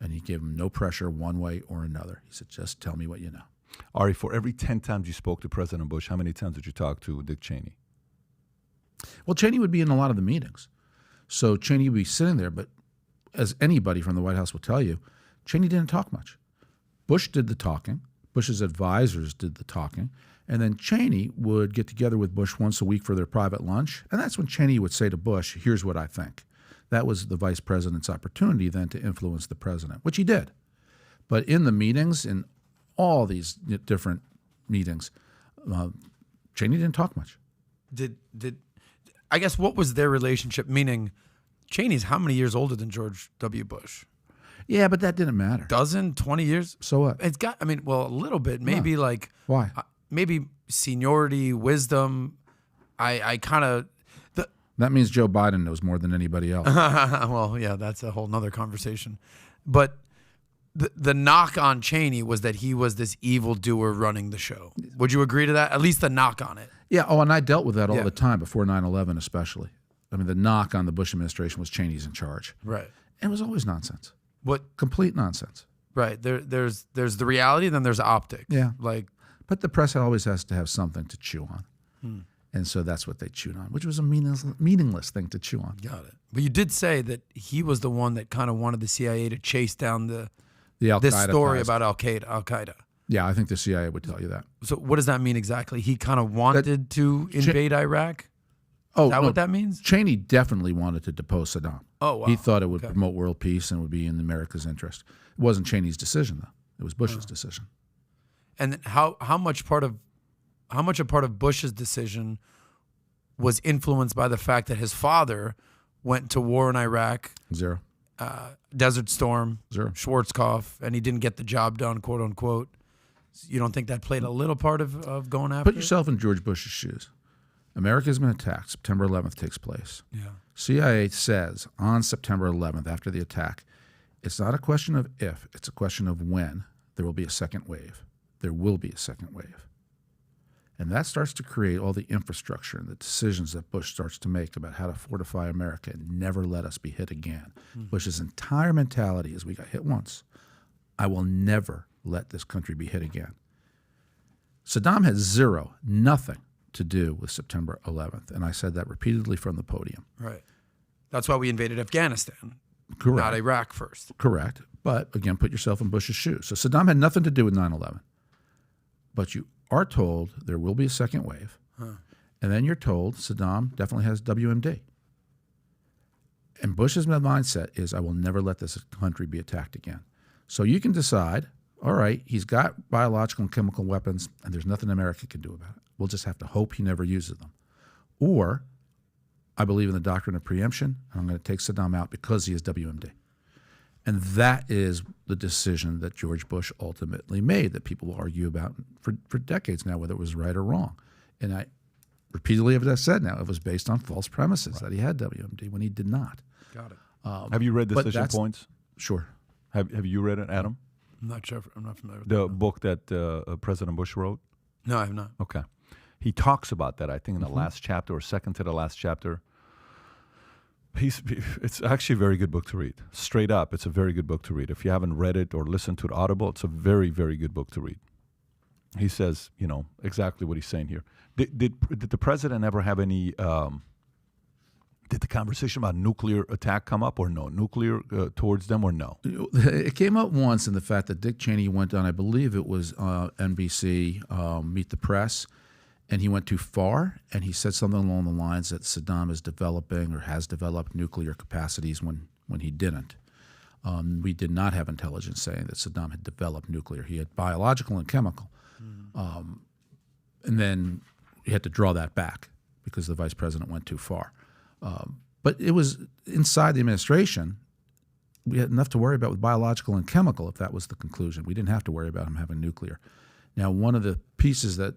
And he gave him no pressure one way or another. He said, just tell me what you know. Ari, for every 10 times you spoke to President Bush, how many times did you talk to Dick Cheney? Well, Cheney would be in a lot of the meetings. So Cheney would be sitting there, but as anybody from the White House will tell you, Cheney didn't talk much. Bush did the talking. Bush's advisors did the talking. And then Cheney would get together with Bush once a week for their private lunch. And that's when Cheney would say to Bush, here's what I think. That was the vice president's opportunity then to influence the president, which he did. But in the meetings, in all these different meetings, Cheney didn't talk much. I guess what was their relationship? Meaning, Cheney's how many years older than George W. Bush? Yeah, but that didn't matter. 20 years? So what? It's got, a little bit. Maybe like. Why? Maybe seniority, wisdom. I kind of. That means Joe Biden knows more than anybody else. Well, yeah, that's a whole nother conversation. But the knock on Cheney was that he was this evildoer running the show. Would you agree to that? At least the knock on it. Yeah. Oh, and I dealt with that all the time before 9/11, especially. I mean, the knock on the Bush administration was Cheney's in charge. Right. And it was always nonsense. What? Complete nonsense. Right. There's the reality, then there's optics. Yeah. Like. But the press always has to have something to chew on. And so that's what they chewed on, which was a meaningless thing to chew on. Got it. But you did say that he was the one that kind of wanted the CIA to chase down Al-Qaeda this story ties. about Al-Qaeda. Yeah, I think the CIA would tell you that. So what does that mean exactly? He kind of wanted to invade Iraq? Oh, Is that what that means? Cheney definitely wanted to depose Saddam. Oh, wow. He thought it would promote world peace and would be in America's interest. It wasn't Cheney's decision, though. It was Bush's decision. And how much a part of Bush's decision was influenced by the fact that his father went to war in Iraq, Zero. Desert Storm, Zero. Schwarzkopf, and he didn't get the job done, quote unquote. You don't think that played a little part of going after? Put yourself in George Bush's shoes. America has been attacked. September 11th takes place. Yeah. CIA says on September 11th, after the attack, it's not a question of if, it's a question of when there will be a second wave. There will be a second wave. And that starts to create all the infrastructure and the decisions that Bush starts to make about how to fortify America and never let us be hit again. Bush's entire mentality is we got hit once. I will never let this country be hit again. Saddam had nothing to do with September 11th. And I said that repeatedly from the podium. Right. That's why we invaded Afghanistan, Correct. not Iraq first. Correct. But again, put yourself in Bush's shoes. So Saddam had nothing to do with 9/11. But you are told there will be a second wave. And then you're told Saddam definitely has WMD. And Bush's mindset is, I will never let this country be attacked again. So you can decide, all right, he's got biological and chemical weapons, and there's nothing America can do about it. We'll just have to hope he never uses them. Or I believe in the doctrine of preemption, and I'm going to take Saddam out because he has WMD. And that is the decision that George Bush ultimately made that people will argue about for decades now, whether it was right or wrong. And I repeatedly have said now, it was based on false premises that he had WMD when he did not. Got it. Have you read Decision Points? Sure. Have you read it, Adam? I'm not sure. I'm not familiar with The that. book that President Bush wrote? No, I have not. Okay. He talks about that, I think, in the last chapter or second to the last chapter. It's actually a very good book to read. Straight up, it's a very good book to read. If you haven't read it or listened to it audible, it's a very, very good book to read. He says, exactly what he's saying here. Did the president ever have any, did the conversation about nuclear attack come up or no? Nuclear towards them or no? It came up once in the fact that Dick Cheney went on, I believe it was NBC, Meet the Press, and he went too far, and he said something along the lines that Saddam is developing or has developed nuclear capacities when he didn't. We did not have intelligence saying that Saddam had developed nuclear. He had biological and chemical. And then he had to draw that back because the vice president went too far. But it was inside the administration, we had enough to worry about with biological and chemical if that was the conclusion. We didn't have to worry about him having nuclear. Now, one of the pieces that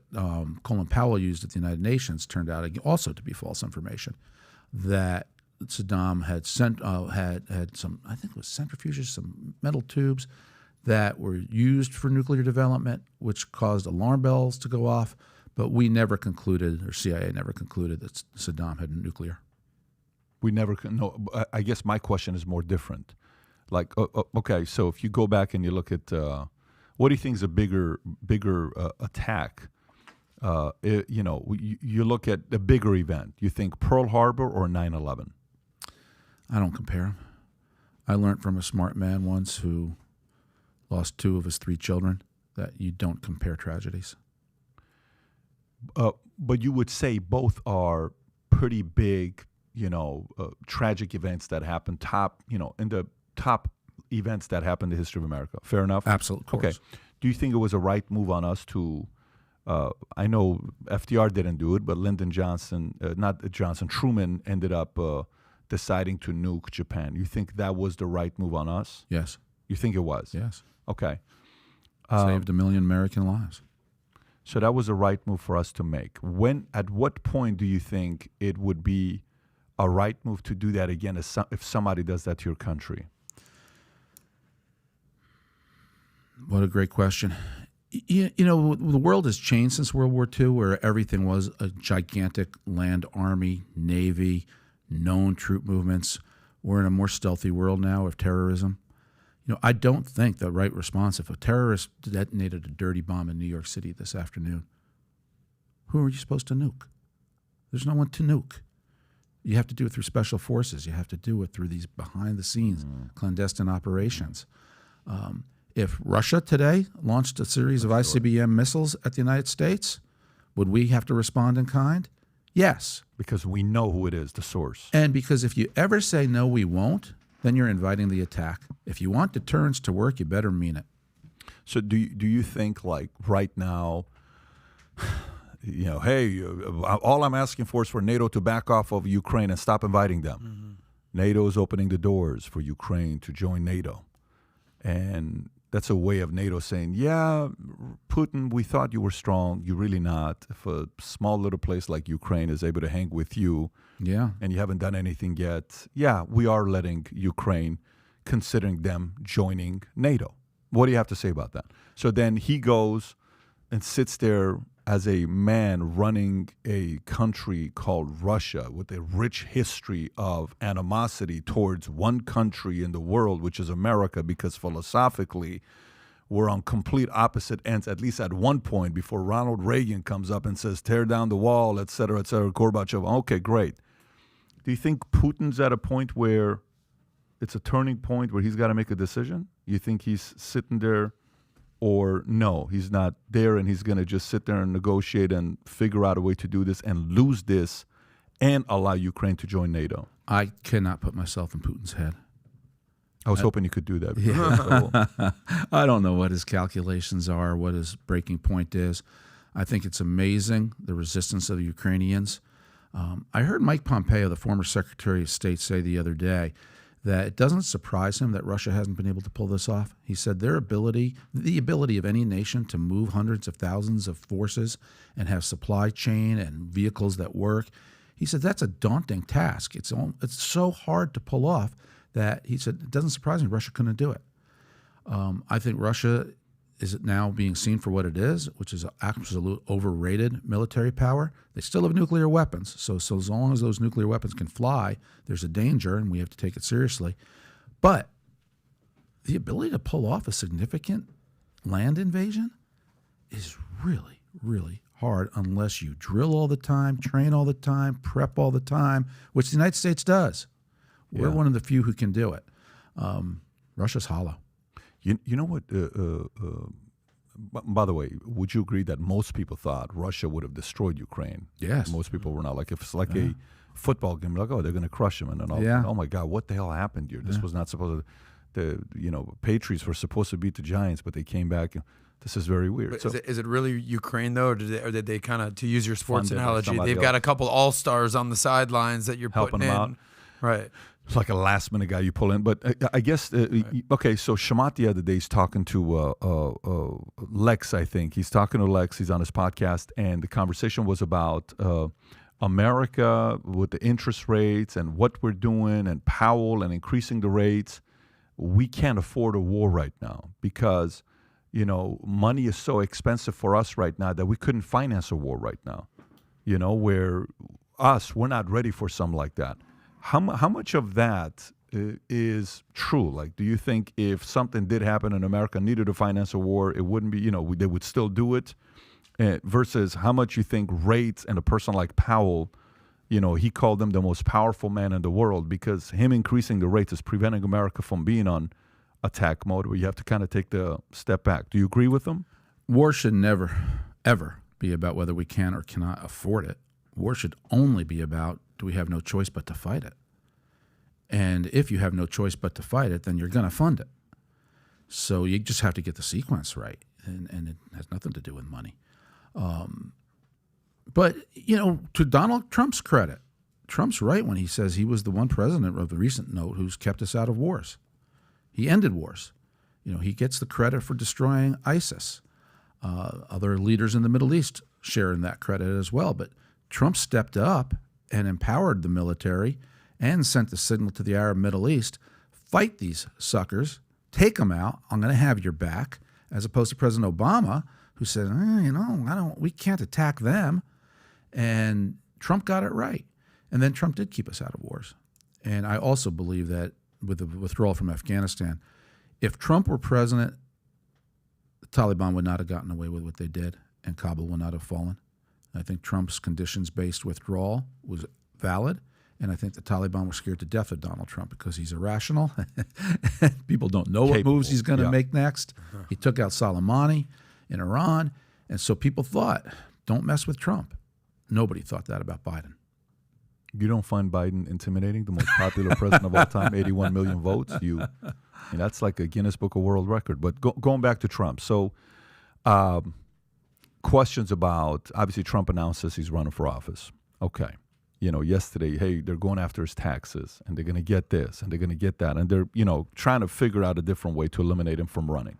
Colin Powell used at the United Nations turned out also to be false information, that Saddam had had some, I think it was centrifuges, some metal tubes that were used for nuclear development, which caused alarm bells to go off. But we never concluded, or CIA never concluded, that Saddam had nuclear. We never no. I guess my question is more different. Like, okay, so if you go back and you look at What do you think is a bigger attack? You look at a bigger event. You think Pearl Harbor or 9/11? I don't compare them. I learned from a smart man once who lost 2 of his 3 children that you don't compare tragedies. But you would say both are pretty big, tragic events that happen in the top events that happened in the history of America. Fair enough? Absolutely. Okay. Do you think it was a right move on us to, I know FDR didn't do it, but Truman ended up deciding to nuke Japan. You think that was the right move on us? Yes. You think it was? Yes. Okay. Saved 1 million American lives. So that was the right move for us to make. At what point do you think it would be a right move to do that again if somebody does that to your country? What a great question. The world has changed since World War II, where everything was a gigantic land army, navy, known troop movements. We're in a more stealthy world now of terrorism. I don't think the right response, if a terrorist detonated a dirty bomb in New York City this afternoon, who are you supposed to nuke? There's no one to nuke. You have to do it through special forces. You have to do it through these behind-the-scenes clandestine operations. If Russia today launched a series of ICBM missiles at the United States, would we have to respond in kind? Yes. Because we know who it is, the source. And because if you ever say, no, we won't, then you're inviting the attack. If you want deterrence to work, you better mean it. So do you think, like, right now, hey, all I'm asking for is for NATO to back off of Ukraine and stop inviting them. Mm-hmm. NATO is opening the doors for Ukraine to join NATO. And that's a way of NATO saying, yeah, Putin, we thought you were strong. You're really not. If a small little place like Ukraine is able to hang with you, and you haven't done anything yet, we are letting Ukraine, considering them joining NATO. What do you have to say about that? So then he goes and sits there as a man running a country called Russia with a rich history of animosity towards one country in the world, which is America, because philosophically we're on complete opposite ends, at least at one point, before Ronald Reagan comes up and says, tear down the wall, et cetera, Gorbachev. Okay, great. Do you think Putin's at a point where it's a turning point where he's got to make a decision? You think he's sitting there? Or no, he's not there and he's going to just sit there and negotiate and figure out a way to do this and lose this and allow Ukraine to join NATO? I cannot put myself in Putin's head. I was hoping you could do that. Yeah. I don't know what his calculations are, what his breaking point is. I think it's amazing, the resistance of the Ukrainians. I heard Mike Pompeo, the former Secretary of State, say the other day that it doesn't surprise him that Russia hasn't been able to pull this off. He said the ability of any nation to move hundreds of thousands of forces and have supply chain and vehicles that work, he said that's a daunting task. It's so hard to pull off that he said it doesn't surprise me Russia couldn't do it. I think Russia is now being seen for what it is, which is an absolute overrated military power. They still have nuclear weapons. So as long as those nuclear weapons can fly, there's a danger, and we have to take it seriously. But the ability to pull off a significant land invasion is really, really hard unless you drill all the time, train all the time, prep all the time, which the United States does. We're one of the few who can do it. Russia's hollow. You know what? By the way, would you agree that most people thought Russia would have destroyed Ukraine? Yes. Most people were not. Like if it's like a football game, like, oh, they're going to crush them, and then oh my God, what the hell happened here? This was not supposed to. The Patriots were supposed to beat the Giants, but they came back. This is very weird. So, is it really Ukraine though, or did they kind of, to use your sports analogy, they've else. got a couple all-stars on the sidelines that you're helping putting them in, out? Right? It's like a last-minute guy you pull in. But I guess, okay, so Shamat the other day is talking to Lex, I think. He's talking to Lex. He's on his podcast, and the conversation was about America with the interest rates and what we're doing and Powell and increasing the rates. We can't afford a war right now because, money is so expensive for us right now that we couldn't finance a war right now, where we're not ready for something like that. How much of that is true? Like, do you think if something did happen and America needed to finance a war, it wouldn't be, they would still do it? Versus how much you think rates and a person like Powell, he called him the most powerful man in the world because him increasing the rates is preventing America from being on attack mode where you have to kind of take the step back. Do you agree with him? War should never, ever be about whether we can or cannot afford it. War should only be about, do we have no choice but to fight it? And if you have no choice but to fight it, then you're going to fund it. So you just have to get the sequence right, and it has nothing to do with money. But, to Donald Trump's credit, Trump's right when he says he was the one president of the recent note who's kept us out of wars. He ended wars. He gets the credit for destroying ISIS. Other leaders in the Middle East share in that credit as well. But Trump stepped up and empowered the military and sent the signal to the Arab Middle East, fight these suckers, take them out, I'm going to have your back, as opposed to President Obama, who said, we can't attack them. And Trump got it right. And then Trump did keep us out of wars. And I also believe that with the withdrawal from Afghanistan, if Trump were president, the Taliban would not have gotten away with what they did, and Kabul would not have fallen. I think Trump's conditions-based withdrawal was valid, and I think the Taliban were scared to death of Donald Trump because he's irrational. People don't know what moves he's going to make next. He took out Soleimani in Iran, and so people thought, don't mess with Trump. Nobody thought that about Biden. You don't find Biden intimidating, the most popular president of all time, 81 million votes? That's like a Guinness Book of World Record. But going back to Trump, so questions about, obviously Trump announces he's running for office. Okay. Yesterday, hey, they're going after his taxes, and they're going to get this, and they're going to get that, and they're, trying to figure out a different way to eliminate him from running.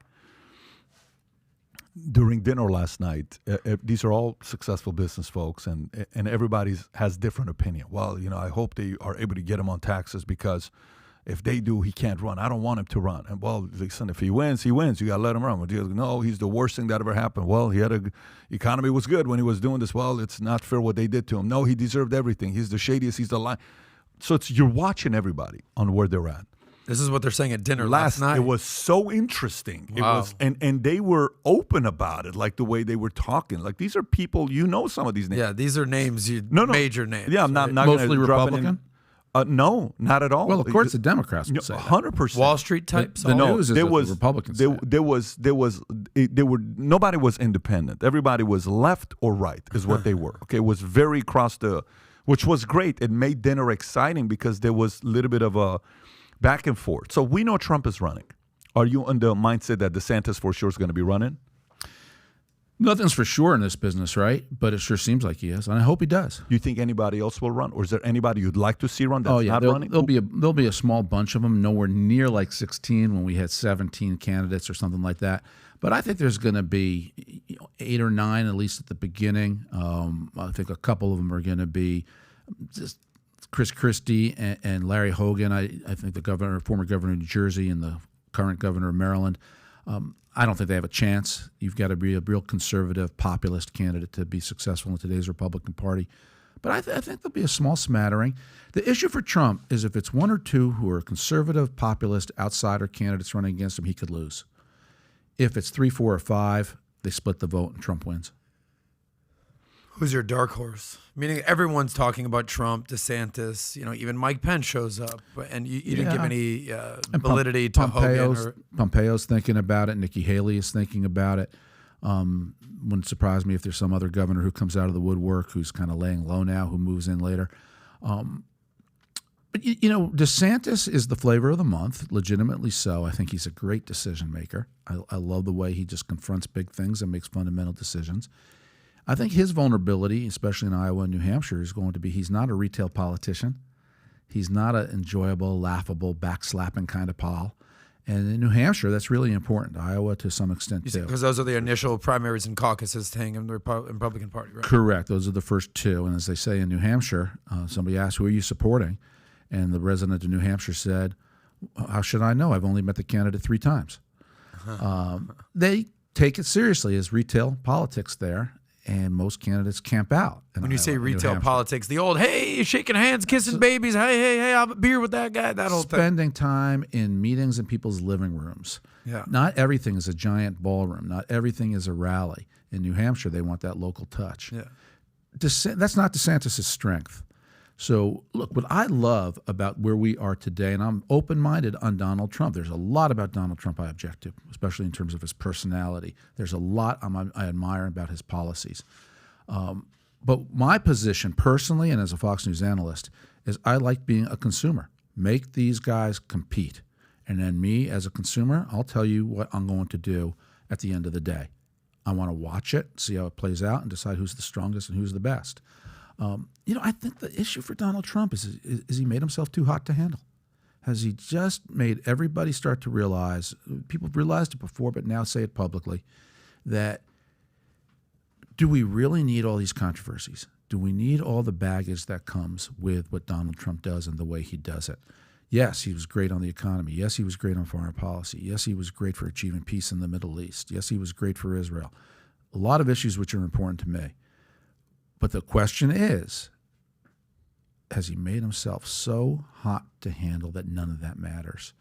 During dinner last night, these are all successful business folks, and everybody has different opinion. Well, I hope they are able to get him on taxes because if they do, he can't run. I don't want him to run. And, well, listen, if he wins, he wins. You got to let him run. No, he's the worst thing that ever happened. Well, economy was good when he was doing this. Well, it's not fair what they did to him. No, he deserved everything. He's the shadiest. He's the lie. So you're watching everybody on where they're at. This is what they're saying at dinner last night. It was so interesting. Wow. It was, and they were open about it, like the way they were talking. Like, these are people, some of these names. Yeah, these are names, major names. Yeah, I'm not mostly gonna drop Republican? No, not at all. Well, of course, the Democrats would say 100%. Wall Street types. The news is that the Republicans nobody was independent. Everybody was left or right is what they were. Okay, it was very which was great. It made dinner exciting because there was a little bit of a back and forth. So we know Trump is running. Are you in the mindset that DeSantis for sure is going to be running? Nothing's for sure in this business, right? But it sure seems like he is, and I hope he does. You think anybody else will run, or is there anybody you'd like to see run that's not running? There'll be a small bunch of them, nowhere near like 16 when we had 17 candidates or something like that. But I think there's going to be 8 or 9 at least at the beginning. I think a couple of them are going to be just Chris Christie and Larry Hogan. I think the former governor of New Jersey, and the current governor of Maryland. I don't think they have a chance. You've got to be a real conservative, populist candidate to be successful in today's Republican Party. But I think there'll be a small smattering. The issue for Trump is if it's 1 or 2 who are conservative, populist, outsider candidates running against him, he could lose. If it's 3, 4, or 5, they split the vote and Trump wins. Who's your dark horse? Meaning everyone's talking about Trump, DeSantis, even Mike Pence shows up, and you didn't give any validity to Hogan. Pompeo's thinking about it. Nikki Haley is thinking about it. Wouldn't surprise me if there's some other governor who comes out of the woodwork who's kind of laying low now, who moves in later. But, DeSantis is the flavor of the month, legitimately so. I think he's a great decision maker. I love the way he just confronts big things and makes fundamental decisions. I think his vulnerability, especially in Iowa and New Hampshire, is going to be he's not a retail politician. He's not an enjoyable, laughable, backslapping kind of pal. And in New Hampshire, that's really important. Iowa, to some extent, too. Because those are the initial primaries and caucuses thing in the Republican Party, right? Correct. Those are the first 2. And as they say in New Hampshire, somebody asked, who are you supporting? And the resident of New Hampshire said, how should I know? I've only met the candidate 3 times. They take it seriously as retail politics there. and most candidates camp out. When you say retail politics, the old, hey, shaking hands, kissing babies, hey, I'll have a beer with that guy, that whole thing. Spending time in meetings in people's living rooms. Yeah. Not everything is a giant ballroom. Not everything is a rally. In New Hampshire, they want that local touch. Yeah. That's not DeSantis' strength. So, look, what I love about where we are today, and I'm open-minded on Donald Trump. There's a lot about Donald Trump I object to, especially in terms of his personality. There's a lot I admire about his policies. But my position personally and as a Fox News analyst is I like being a consumer. Make these guys compete. And then me as a consumer, I'll tell you what I'm going to do at the end of the day. I want to watch it, see how it plays out, and decide who's the strongest and who's the best. I think the issue for Donald Trump is he made himself too hot to handle. Has he just made everybody start to realize, people realized it before but now say it publicly, that do we really need all these controversies? Do we need all the baggage that comes with what Donald Trump does and the way he does it? Yes, he was great on the economy. Yes, he was great on foreign policy. Yes, he was great for achieving peace in the Middle East. Yes, he was great for Israel. A lot of issues which are important to me. But the question is, has he made himself so hot to handle that none of that matters?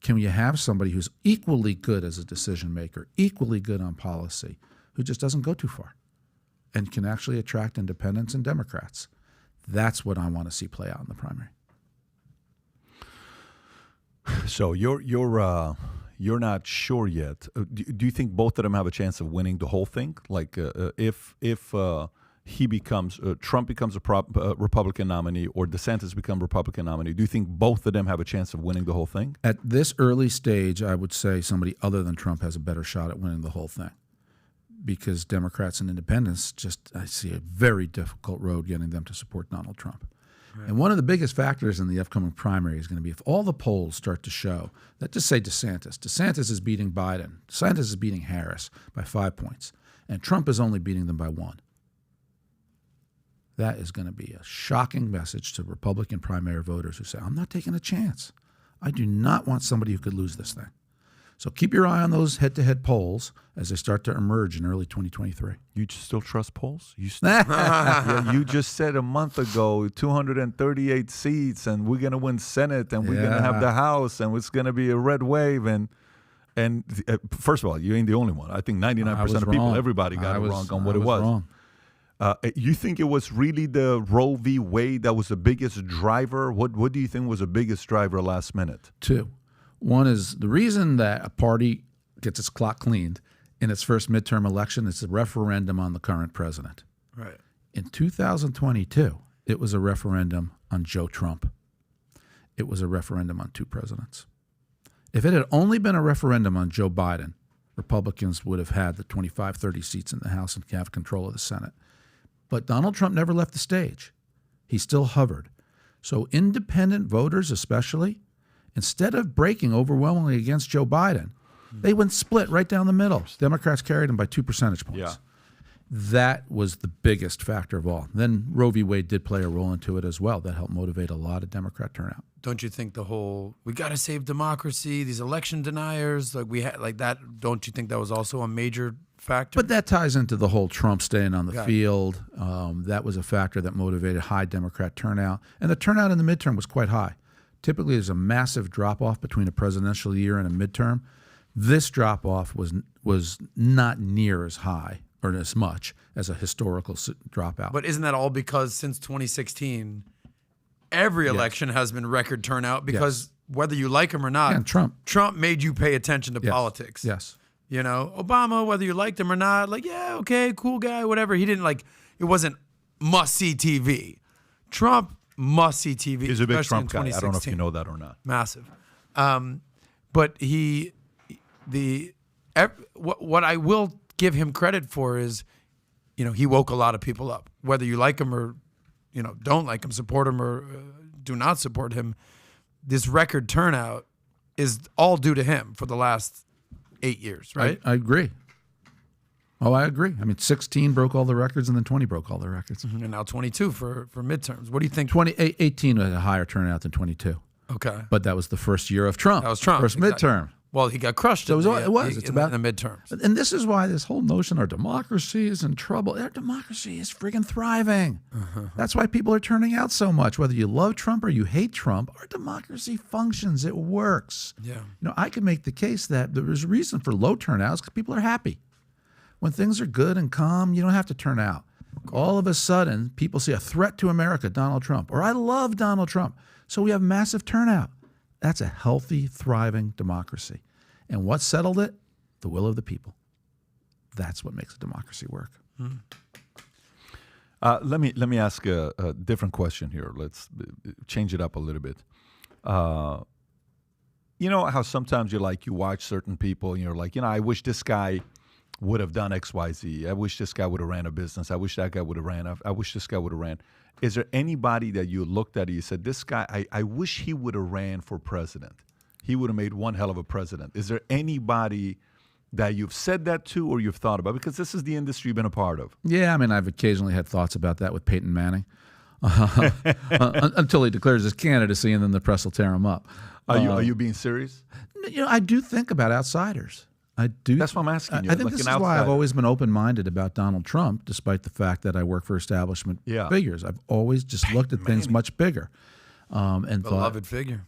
Can you have somebody who's equally good as a decision maker, equally good on policy, who just doesn't go too far and can actually attract independents and Democrats? That's what I want to see play out in the primary. So you're not sure yet. Do you think both of them have a chance of winning the whole thing? Like if Trump becomes a Republican nominee or DeSantis becomes Republican nominee, do you think both of them have a chance of winning the whole thing? At this early stage, I would say somebody other than Trump has a better shot at winning the whole thing, because Democrats and independents I see a very difficult road getting them to support Donald Trump. Right. And one of the biggest factors in the upcoming primary is going to be if all the polls start to show that, just say DeSantis is beating Biden, DeSantis is beating Harris by 5 points, and Trump is only beating them by 1. That is going to be a shocking message to Republican primary voters who say, I'm not taking a chance. I do not want somebody who could lose this thing. So keep your eye on those head-to-head polls as they start to emerge in early 2023. You still trust polls? You just said a month ago 238 seats, and we're going to win Senate, and we're going to have the House, and it's going to be a red wave. And first of all, you ain't the only one. I think 99% of people, everybody got it wrong on what it was. Wrong. You think it was really the Roe v. Wade that was the biggest driver? What do you think was the biggest driver last minute? 2. One is the reason that a party gets its clock cleaned in its first midterm election is a referendum on the current president. Right. In 2022, it was a referendum on Joe Trump. It was a referendum on 2 presidents. If it had only been a referendum on Joe Biden, Republicans would have had the 25, 30 seats in the House and have control of the Senate. But Donald Trump never left the stage. He still hovered. So independent voters especially, instead of breaking overwhelmingly against Joe Biden, they went split right down the middle. Democrats carried him by 2 percentage points. Yeah. That was the biggest factor of all. Then Roe v. Wade did play a role into it as well. That helped motivate a lot of Democrat turnout. Don't you think the whole, we got to save democracy, these election deniers, don't you think that was also a major factor? But that ties into the whole Trump staying on the field. That was a factor that motivated high Democrat turnout. And the turnout in the midterm was quite high. Typically, there's a massive drop-off between a presidential year and a midterm. This drop-off was not near as high or as much as a historical dropout. But isn't that all because since 2016, every election has been record turnout because whether you like him or not, Trump made you pay attention to politics. Yes. You know, Obama, whether you liked him or not, okay, cool guy, whatever. He didn't it wasn't must-see TV. Trump, must-see TV. He's a big Trump guy. I don't know if you know that or not. Massive. But what I will give him credit for is, he woke a lot of people up. Whether you like him or, don't like him, support him or do not support him, this record turnout is all due to him for the last 8 years, right? I agree. Oh, I agree. I mean, 16 broke all the records, and then 20 broke all the records. Mm-hmm. And now 22 for midterms. What do you think? 18 had a higher turnout than 22. Okay. But that was the first year of Trump. That was Trump. First midterm. Well, he got crushed. So in it was. It's about in the midterms. And this is why this whole notion our democracy is in trouble. Our democracy is friggin' thriving. That's why people are turning out so much. Whether you love Trump or you hate Trump, our democracy functions. It works. Yeah. You know, I could make the case that there's a reason for low turnouts because people are happy. When things are good and calm, you don't have to turn out. All of a sudden, people see a threat to America, Donald Trump, or I love Donald Trump. So we have massive turnout. That's a healthy, thriving democracy. And what settled it? The will of the people. That's what makes a democracy work. Let me ask a different question here. Let's change it up a little bit. You know how sometimes you watch certain people and you're like, I wish this guy would have done X, Y, Z. I wish this guy would have ran a business. I wish that guy would have ran. I wish this guy would have ran. Is there anybody that you looked at and you said, this guy, I wish he would have ran for president? He would have made one hell of a president. Is there anybody that you've said that to or you've thought about? Because this is the industry you've been a part of. Yeah, I mean, I've occasionally had thoughts about that with Peyton Manning until he declares his candidacy and then the press will tear him up. Are you being serious? I do think about outsiders. I do. That's what I'm asking you. I think this is why I've always been open-minded about Donald Trump, despite the fact that I work for establishment figures. I've always just looked at things much bigger, and Beloved figure.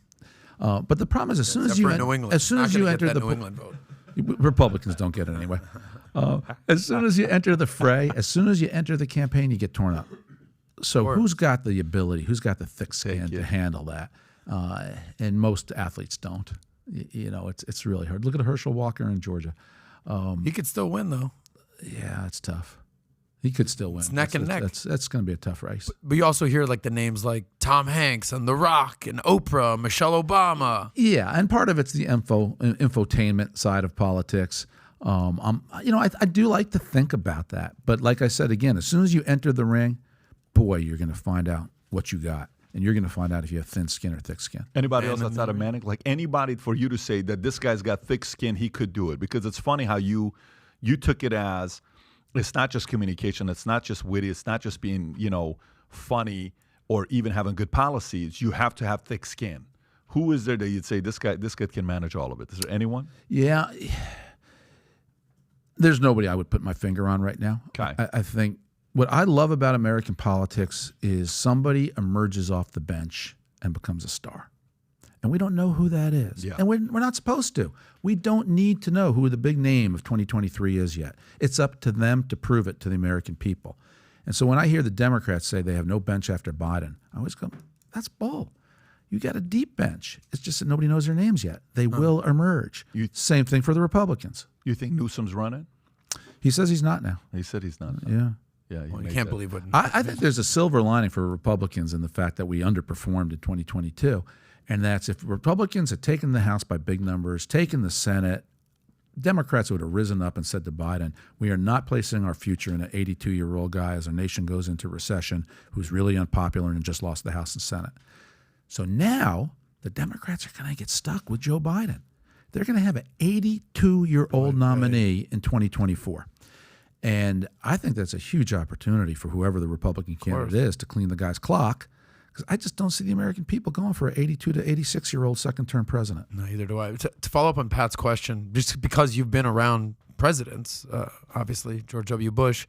But the problem is, as soon as you enter the New England vote, Republicans don't get it anyway. As soon as you enter the fray, as soon as you enter the campaign, you get torn up. So who's got the ability? Who's got the thick skin to handle that? And most athletes don't. It's really hard. Look at Herschel Walker in Georgia. he could still win, though. Yeah, it's tough. He could still win. It's neck and neck. That's going to be a tough race. But you also hear the names like Tom Hanks and The Rock and Oprah, Michelle Obama. Yeah, and part of it's the infotainment side of politics. I do like to think about that. But like I said, again, as soon as you enter the ring, boy, you're going to find out what you got. And you're going to find out if you have thin skin or thick skin. Anybody else outside of Manning? Like anybody for you to say that this guy's got thick skin, he could do it. Because it's funny how you took it as it's not just communication, it's not just witty, it's not just being, funny or even having good policies. You have to have thick skin. Who is there that you'd say this guy can manage all of it? Is there anyone? Yeah. There's nobody I would put my finger on right now. Okay. I think what I love about American politics is somebody emerges off the bench and becomes a star. And we don't know who that is. Yeah. And we're not supposed to. We don't need to know who the big name of 2023 is yet. It's up to them to prove it to the American people. And so when I hear the Democrats say they have no bench after Biden, I always go, that's bull. You got a deep bench. It's just that nobody knows their names yet. They will emerge. Same thing for the Republicans. You think Newsom's running? He says he's not now. He said he's not. Yeah. Yeah, You can't believe what. I think there's a silver lining for Republicans in the fact that we underperformed in 2022. And that's if Republicans had taken the House by big numbers, taken the Senate, Democrats would have risen up and said to Biden, we are not placing our future in an 82-year-old guy as our nation goes into recession who's really unpopular and just lost the House and Senate. So now the Democrats are going to get stuck with Joe Biden. They're going to have an 82-year-old nominee in 2024. And I think that's a huge opportunity for whoever the Republican candidate is to clean the guy's clock, because I just don't see the American people going for an 82 to 86-year-old second-term president. No, either do I. To follow up on Pat's question, just because you've been around presidents, obviously George W. Bush,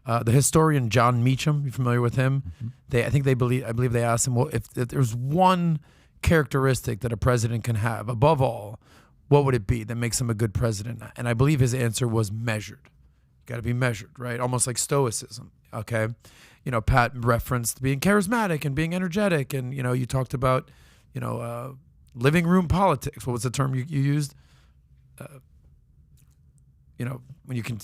the historian John Meacham, you familiar with him? Mm-hmm. I believe they asked him, well, if there's one characteristic that a president can have, above all, what would it be that makes him a good president? And I believe his answer was measured. Got to be measured, right? Almost like stoicism, okay? Pat referenced being charismatic and being energetic, and, you talked about, living room politics. What was the term you used? When you can,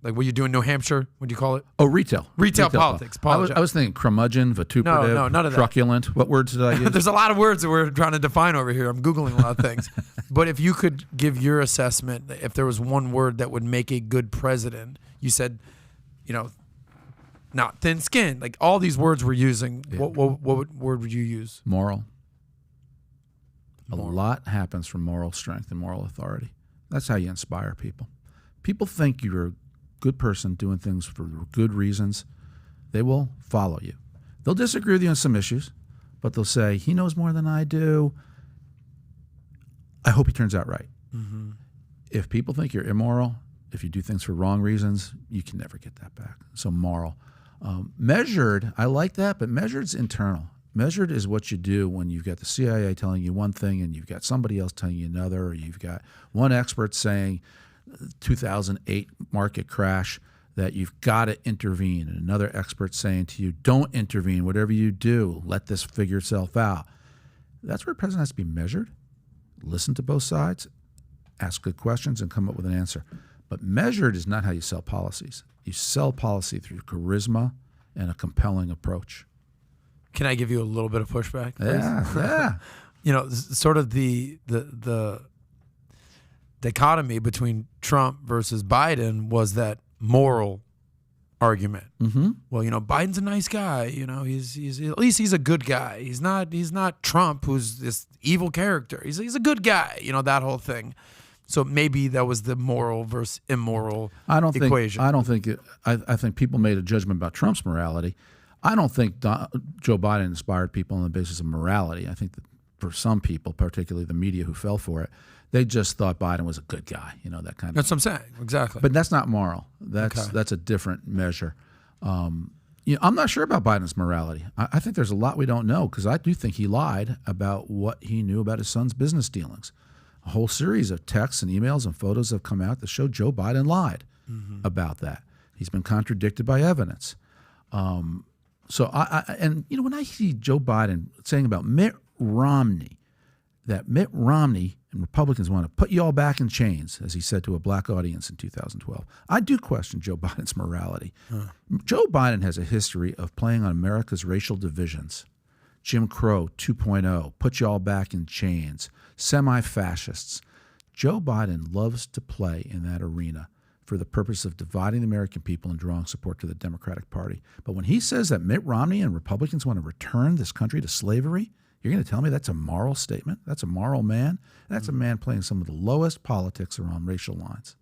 like what you do in New Hampshire, what do you call it? Oh, retail politics. I was thinking curmudgeon, vituperative, no, none of that. truculent. What words did I use? There's a lot of words that we're trying to define over here. I'm Googling a lot of things. But if you could give your assessment, if there was one word that would make a good president, you said, not thin skin. Like all these words we're using, what word would you use? Moral. A lot happens from moral strength and moral authority. That's how you inspire people. People think you're a good person doing things for good reasons. They will follow you. They'll disagree with you on some issues, but they'll say, he knows more than I do. I hope he turns out right. If people think you're immoral, if you do things for wrong reasons, you can never get that back. So moral. Measured, I like that, but measured's internal. Measured is what you do when you've got the CIA telling you one thing and you've got somebody else telling you another, or you've got one expert saying 2008 market crash that you've got to intervene, and another expert saying to you, don't intervene, whatever you do, let this figure itself out. That's where a president has to be measured, listen to both sides, ask good questions, and come up with an answer. But measured is not how you sell policies. You sell policy through charisma and a compelling approach. Can I give you a little bit of pushback, please? Yeah. You know, sort of the dichotomy between Trump versus Biden was that moral argument. Mm-hmm. Well, you know, Biden's a nice guy. You know, he's at least he's a good guy. He's not Trump, who's this evil character. He's a good guy. You know, that whole thing. So maybe that was the moral versus immoral equation. I think people made a judgment about Trump's morality. I don't think Joe Biden inspired people on the basis of morality. I think that for some people, particularly the media who fell for it, they just thought Biden was a good guy, you know, that kind of That's what I'm saying. Exactly. But that's not moral. That's a different measure. You know, I'm not sure about Biden's morality. I think there's a lot we don't know, because I do think he lied about what he knew about his son's business dealings. A whole series of texts and emails and photos have come out that show Joe Biden lied about that. He's been contradicted by evidence. So and you know, when I see Joe Biden saying about Mitt Romney, that Mitt Romney and Republicans want to put you all back in chains, as he said to a black audience in 2012, I do question Joe Biden's morality. Joe Biden has a history of playing on America's racial divisions. Jim Crow 2.0, put you all back in chains, semi-fascists. Joe Biden loves to play in that arena for the purpose of dividing the American people and drawing support to the Democratic Party. But when he says that Mitt Romney and Republicans want to return this country to slavery, you're going to tell me that's a moral statement? That's a moral man? That's a man playing some of the lowest politics around racial lines.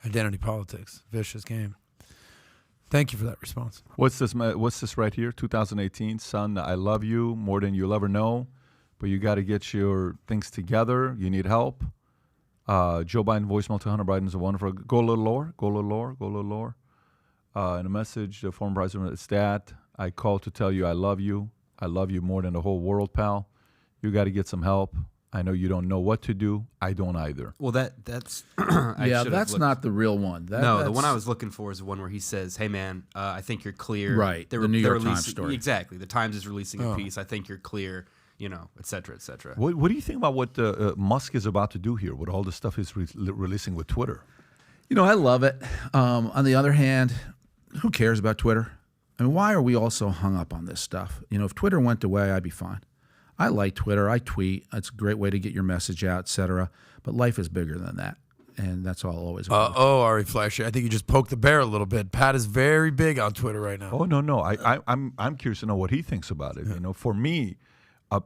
Identity politics, vicious game. Thank you for that response. What's this right here? 2018, son, I love you more than you'll ever know, but you got to get your things together. You need help. Joe Biden voicemail to Hunter Biden is a wonderful. Go a little lower. Go a little lower. Go a little lower. And a message, the former president, is that I called to tell you I love you. I love you more than the whole world, pal. You got to get some help. I know you don't know what to do. I don't either. Well, that's that's not the real one. The one I was looking for is the one where he says, "Hey, man, I think you're clear." Right. The New York Times story. Exactly. The Times is releasing a piece. I think you're clear. You know, et cetera, et cetera. What do you think about what Musk is about to do here with all the stuff he's releasing with Twitter? You know, I love it. On the other hand, who cares about Twitter? I mean, why are we all so hung up on this stuff? You know, if Twitter went away, I'd be fine. I like Twitter. I tweet. It's a great way to get your message out, et cetera. But life is bigger than that. And that's all always. Ari Fleischer, I think you just poked the bear a little bit. Pat is very big on Twitter right now. Oh, no. I'm curious to know what he thinks about it. Yeah. You know, for me,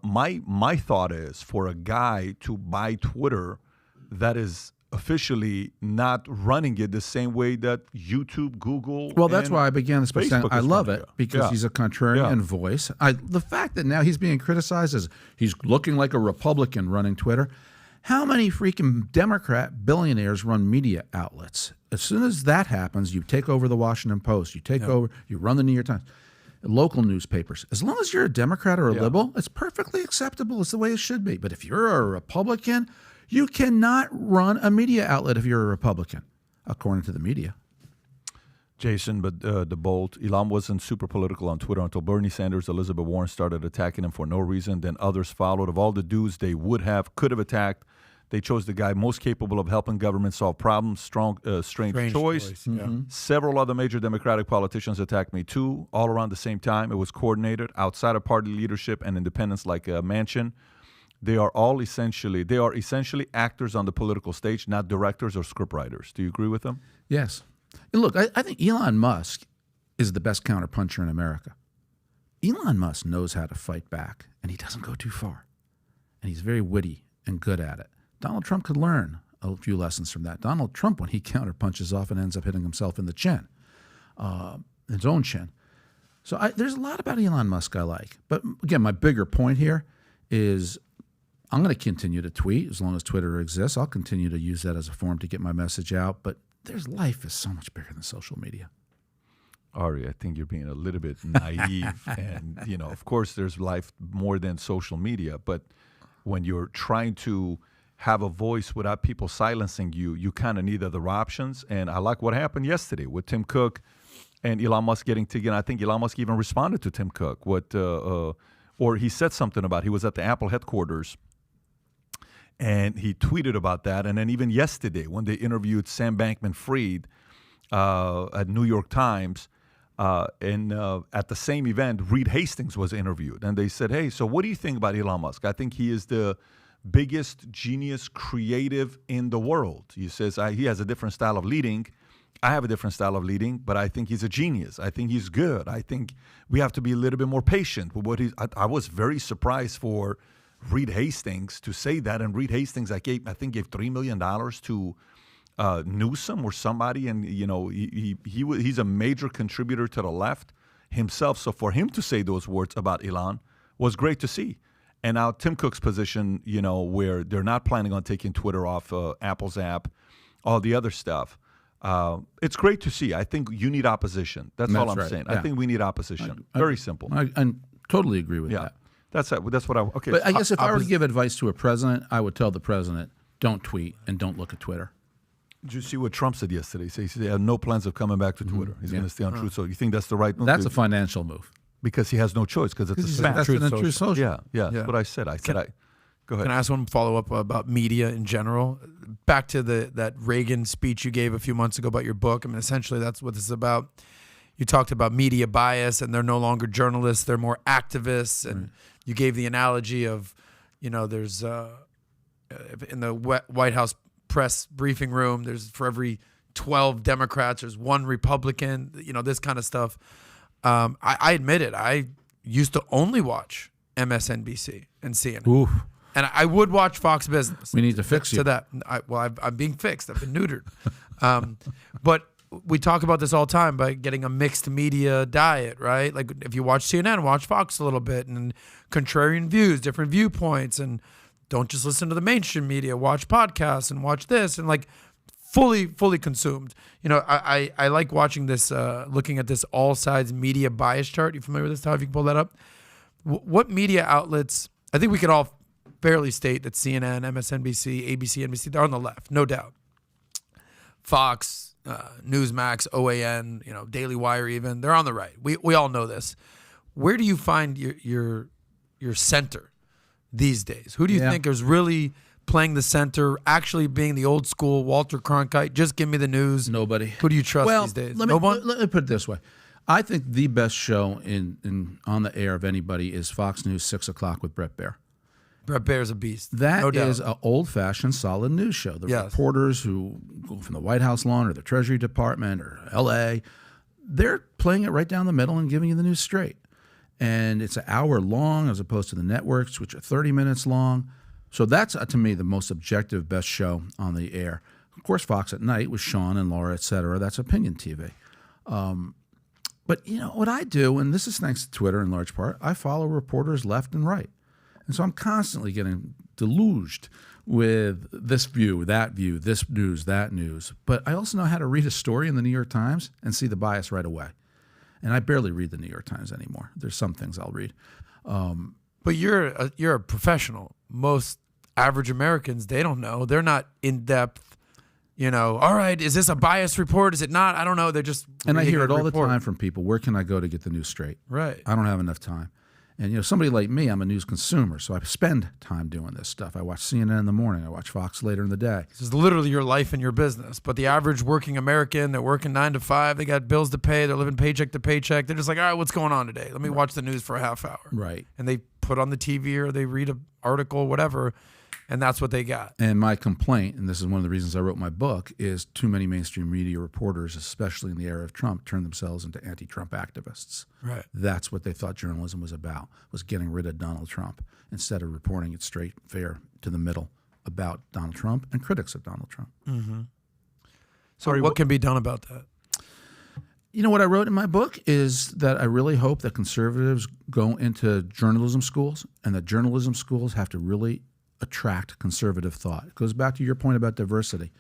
my thought is for a guy to buy Twitter that is officially not running it the same way that YouTube, Google. Well, that's why I began this by saying I love it because he's a contrarian voice. The fact that now he's being criticized as he's looking like a Republican running Twitter. How many freaking Democrat billionaires run media outlets? As soon as that happens, you take over the Washington Post, you take over, you run the New York Times, local newspapers. As long as you're a Democrat or a liberal, it's perfectly acceptable. It's the way it should be. But if you're a Republican, you cannot run a media outlet if you're a Republican, according to the media. Jason, but the Bolt, Elon wasn't super political on Twitter until Bernie Sanders, Elizabeth Warren started attacking him for no reason. Then others followed. Of all the dudes they could have attacked, they chose the guy most capable of helping government solve problems. Strange choice. Yeah. Several other major Democratic politicians attacked me too, all around the same time. It was coordinated outside of party leadership and independents like Manchin. They are essentially actors on the political stage, not directors or scriptwriters. Do you agree with them? Yes. And look, I think Elon Musk is the best counterpuncher in America. Elon Musk knows how to fight back, and he doesn't go too far. And he's very witty and good at it. Donald Trump could learn a few lessons from that. Donald Trump, when he counterpunches, often ends up hitting himself in the chin, his own chin. So there's a lot about Elon Musk I like. But again, my bigger point here is I'm going to continue to tweet as long as Twitter exists. I'll continue to use that as a forum to get my message out. But life is so much bigger than social media. Ari, I think you're being a little bit naive. And, of course, there's life more than social media. But when you're trying to have a voice without people silencing you, you kind of need other options. And I like what happened yesterday with Tim Cook and Elon Musk getting together. I think Elon Musk even responded to Tim Cook. Or he said something about he was at the Apple headquarters and he tweeted about that. And then even yesterday when they interviewed Sam Bankman-Fried at New York Times, at the same event, Reed Hastings was interviewed. And they said, hey, so what do you think about Elon Musk? I think he is the biggest genius creative in the world. He says he has a different style of leading. I have a different style of leading, but I think he's a genius. I think he's good. I think we have to be a little bit more patient with what he's. I was very surprised for Reed Hastings to say that. And Reed Hastings, I think gave $3 million to Newsom or somebody, and he's a major contributor to the left himself. So for him to say those words about Elon was great to see. And now Tim Cook's position, where they're not planning on taking Twitter off Apple's app, all the other stuff. It's great to see. I think you need opposition. That's all I'm right. saying. Yeah. I think we need opposition. Very simple. I totally agree with that. That's what I. Okay. But I guess if I were to give advice to a president, I would tell the president, don't tweet and don't look at Twitter. Did you see what Trump said yesterday? He said he had no plans of coming back to Twitter. He's going to stay on Truth. So you think that's the right move? That's a financial move. Because he has no choice, because it's a SPAC. That's an Truth Social. Yeah, that's what I said. Go ahead. Can I ask one follow-up about media in general? Back to that Reagan speech you gave a few months ago about your book. I mean, essentially that's what this is about. You talked about media bias, and they're no longer journalists. They're more activists. And you gave the analogy of, there's in the White House press briefing room, there's for every 12 Democrats, there's one Republican, this kind of stuff. I admit it. I used to only watch MSNBC and CNN. Oof. And I would watch Fox Business. We need to fix you. To that. I'm being fixed. I've been neutered. But we talk about this all the time by getting a mixed media diet, right? Like if you watch CNN, watch Fox a little bit, and contrarian views, different viewpoints, and don't just listen to the mainstream media. Watch podcasts and watch this, and like fully consumed. I like watching this, looking at this all sides media bias chart. You familiar with this, Todd? If you can pull that up. What media outlets, I think we could all fairly state that CNN, MSNBC, ABC, NBC, they're on the left, no doubt. Fox, Newsmax, OAN, Daily Wire even, they're on the right. We all know this. Where do you find your center these days? Who do you think is really playing the center, actually being the old school Walter Cronkite, just give me the news? Nobody. Who do you trust these days? Let me put it this way. I think the best show in on the air of anybody is Fox News 6 o'clock with Bret Baier. Bret Baier's a beast. That is an old-fashioned, solid news show. The reporters who go from the White House lawn or the Treasury Department or L.A., they're playing it right down the middle and giving you the news straight. And it's an hour long as opposed to the networks, which are 30 minutes long. So that's, to me, the most objective, best show on the air. Of course, Fox at Night with Sean and Laura, et cetera, that's opinion TV. But, what I do, and this is thanks to Twitter in large part, I follow reporters left and right. And so I'm constantly getting deluged with this view, this news, that news. But I also know how to read a story in the New York Times and see the bias right away. And I barely read the New York Times anymore. There's some things I'll read. But you're a professional. Most average Americans, they don't know. They're not in depth. All right, is this a biased report? Is it not? I don't know. They're just and I hear it all the time from people. Where can I go to get the news straight? Right. I don't have enough time. And somebody like me, I'm a news consumer, so I spend time doing this stuff. I watch CNN in the morning. I watch Fox later in the day. This is literally your life and your business. But the average working American, they're working 9 to 5. They got bills to pay. They're living paycheck to paycheck. They're just like, all right, what's going on today? Let me watch the news for a half hour. Right. And they put on the TV or they read an article, whatever, and that's what they got. And my complaint, and this is one of the reasons I wrote my book, is too many mainstream media reporters, especially in the era of Trump, turned themselves into anti-Trump activists. Right. That's what they thought journalism was about, was getting rid of Donald Trump instead of reporting it straight, fair, to the middle about Donald Trump and critics of Donald Trump. Mm-hmm. So what can be done about that? What I wrote in my book is that I really hope that conservatives go into journalism schools and that journalism schools have to really attract conservative thought. It goes back to your point about diversity.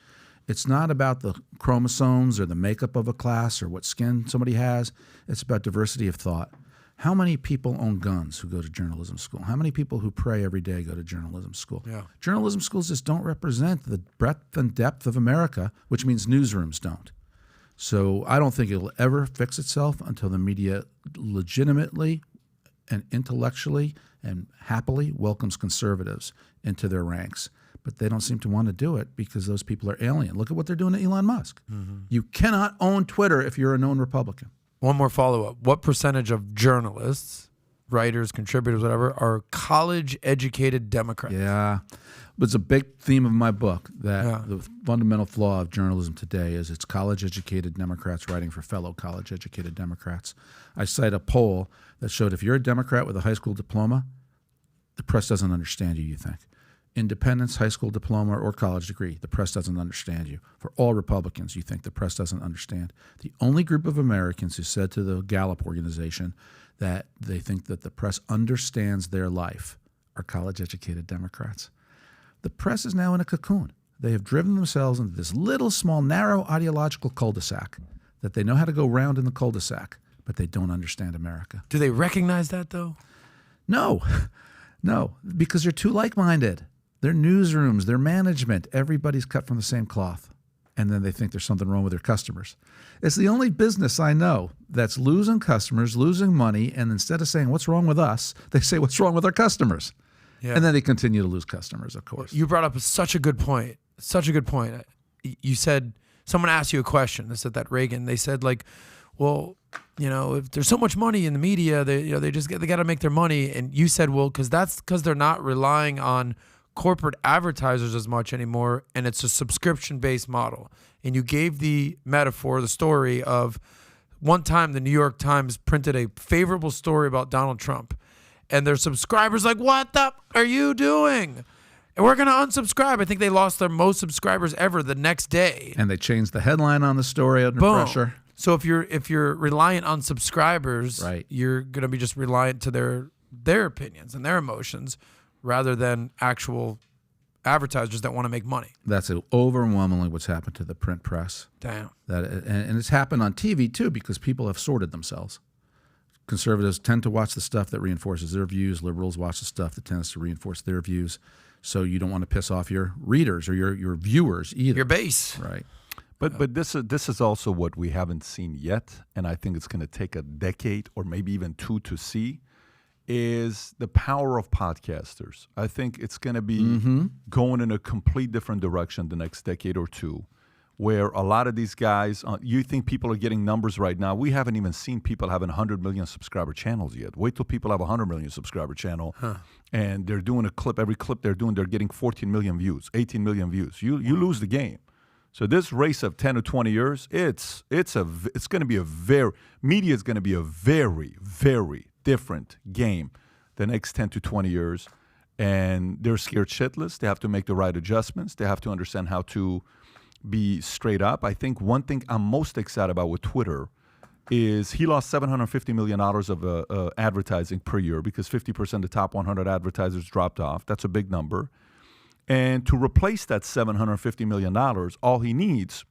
It's not about the chromosomes or the makeup of a class or what skin somebody has. It's about diversity of thought. How many people own guns who go to journalism school? How many people who pray every day go to journalism school? Yeah. Journalism schools just don't represent the breadth and depth of America, which means newsrooms don't. So I don't think it'll ever fix itself until the media legitimately and intellectually and happily welcomes conservatives into their ranks. But they don't seem to want to do it because those people are alien. Look at what they're doing to Elon Musk. You cannot own Twitter if you're a known Republican. One more follow-up. What percentage of journalists, writers, contributors, whatever, are college-educated Democrats? Yeah. But it's a big theme of my book that the fundamental flaw of journalism today is it's college-educated Democrats writing for fellow college-educated Democrats. I cite a poll that showed if you're a Democrat with a high school diploma, the press doesn't understand you think. Independence, high school diploma, or college degree, the press doesn't understand you. For all Republicans, you think the press doesn't understand. The only group of Americans who said to the Gallup organization that they think that the press understands their life are college-educated Democrats. The press is now in a cocoon. They have driven themselves into this little, small, narrow ideological cul-de-sac that they know how to go round in the cul-de-sac, but they don't understand America. Do they recognize that, though? No, because they're too like-minded. Their newsrooms, their management, everybody's cut from the same cloth. And then they think there's something wrong with their customers. It's the only business I know that's losing customers, losing money, and instead of saying, what's wrong with us, they say, what's wrong with our customers? Yeah. And then they continue to lose customers, of course. You brought up such a good point. Such a good point. You said, someone asked you a question. They said that Reagan, they said like, well, if there's so much money in the media, they got to make their money. And you said, well, because they're not relying on corporate advertisers as much anymore, and it's a subscription-based model. And you gave the metaphor, the story of one time the New York Times printed a favorable story about Donald Trump, and their subscribers like, what the are you doing? And we're going to unsubscribe. I think they lost their most subscribers ever the next day. And they changed the headline on the story under pressure. So if you're reliant on subscribers, right, you're going to be just reliant to their opinions and their emotions, rather than actual advertisers that want to make money. That's overwhelmingly what's happened to the print press. Damn. And it's happened on TV, too, because people have sorted themselves. Conservatives tend to watch the stuff that reinforces their views. Liberals watch the stuff that tends to reinforce their views. So you don't want to piss off your readers or your viewers either. Your base. Right. But this is also what we haven't seen yet, and I think it's going to take a decade or maybe even two to see, is the power of podcasters. I think it's going to be going in a complete different direction the next decade or two, where a lot of these guys, you think people are getting numbers right now. We haven't even seen people having 100 million subscriber channels yet. Wait till people have a 100 million subscriber channel, and they're doing a clip. Every clip they're doing, they're getting 14 million views, 18 million views. You lose the game. So this race of 10 to 20 years, it's going to be media is going to be a very, very different game the next 10 to 20 years. And they're scared shitless. They have to make the right adjustments. They have to understand how to be straight up. I think one thing I'm most excited about with Twitter is he lost $750 million of advertising per year because 50% of the top 100 advertisers dropped off. That's a big number. And to replace that $750 million, all he needs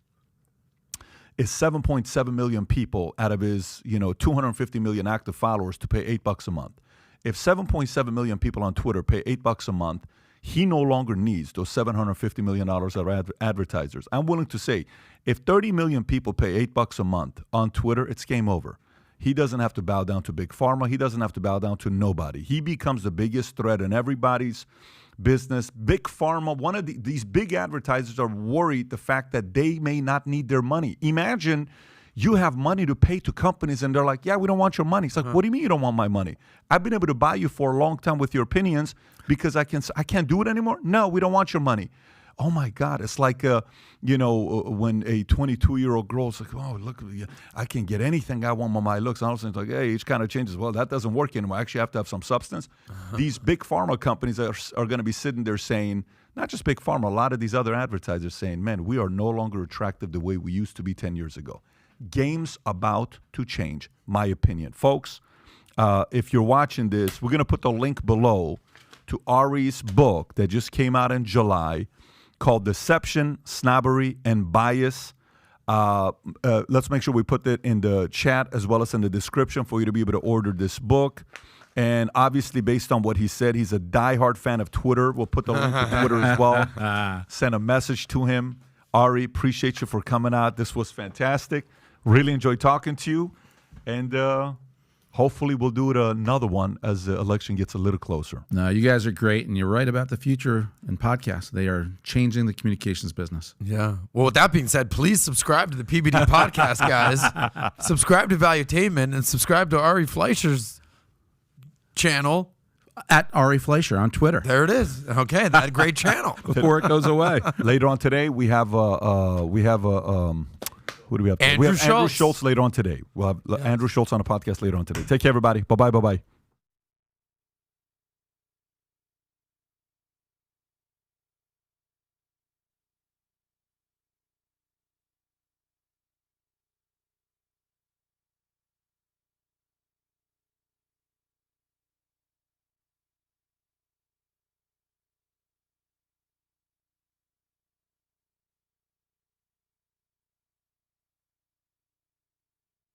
is 7.7 million people out of his 250 million active followers to pay $8 a month. If 7.7 million people on Twitter pay $8 a month, he no longer needs those $750 million of advertisers. I'm willing to say if 30 million people pay $8 a month on Twitter, it's game over. He doesn't have to bow down to Big Pharma. He doesn't have to bow down to nobody. He becomes the biggest threat in everybody's business. Big Pharma, one of these big advertisers are worried the fact that they may not need their money. Imagine you have money to pay to companies and they're like, yeah, we don't want your money. It's like, what do you mean you don't want my money? I've been able to buy you for a long time with your opinions because I can't do it anymore? No, we don't want your money. Oh my God, it's like, when a 22-year-old girl's like, oh, look, I can get anything I want with my looks. And all of a sudden it's like, hey, age kind of changes. Well, that doesn't work anymore. I actually have to have some substance. These big pharma companies are going to be sitting there saying, not just big pharma, a lot of these other advertisers saying, man, we are no longer attractive the way we used to be 10 years ago. Game's about to change, my opinion. Folks, if you're watching this, we're going to put the link below to Ari's book that just came out in July called Deception, Snobbery, and Bias. Let's make sure we put that in the chat as well as in the description for you to be able to order this book. And obviously, based on what he said, he's a diehard fan of Twitter. We'll put the link to Twitter as well. Send a message to him. Ari, appreciate you for coming out. This was fantastic. Really enjoyed talking to you. And hopefully we'll do it another one as the election gets a little closer. No, you guys are great, and you're right about the future in podcasts. They are changing the communications business. Yeah. Well, with that being said, please subscribe to the PBD Podcast, guys. Subscribe to Valuetainment and subscribe to Ari Fleischer's channel. At Ari Fleischer on Twitter. There it is. Okay, that great channel. Before it goes away. Later on today, we have who do we have? Andrew We have Andrew Schultz. Schultz later on today. We'll have Andrew Schultz on the podcast later on today. Take care, everybody. Bye-bye.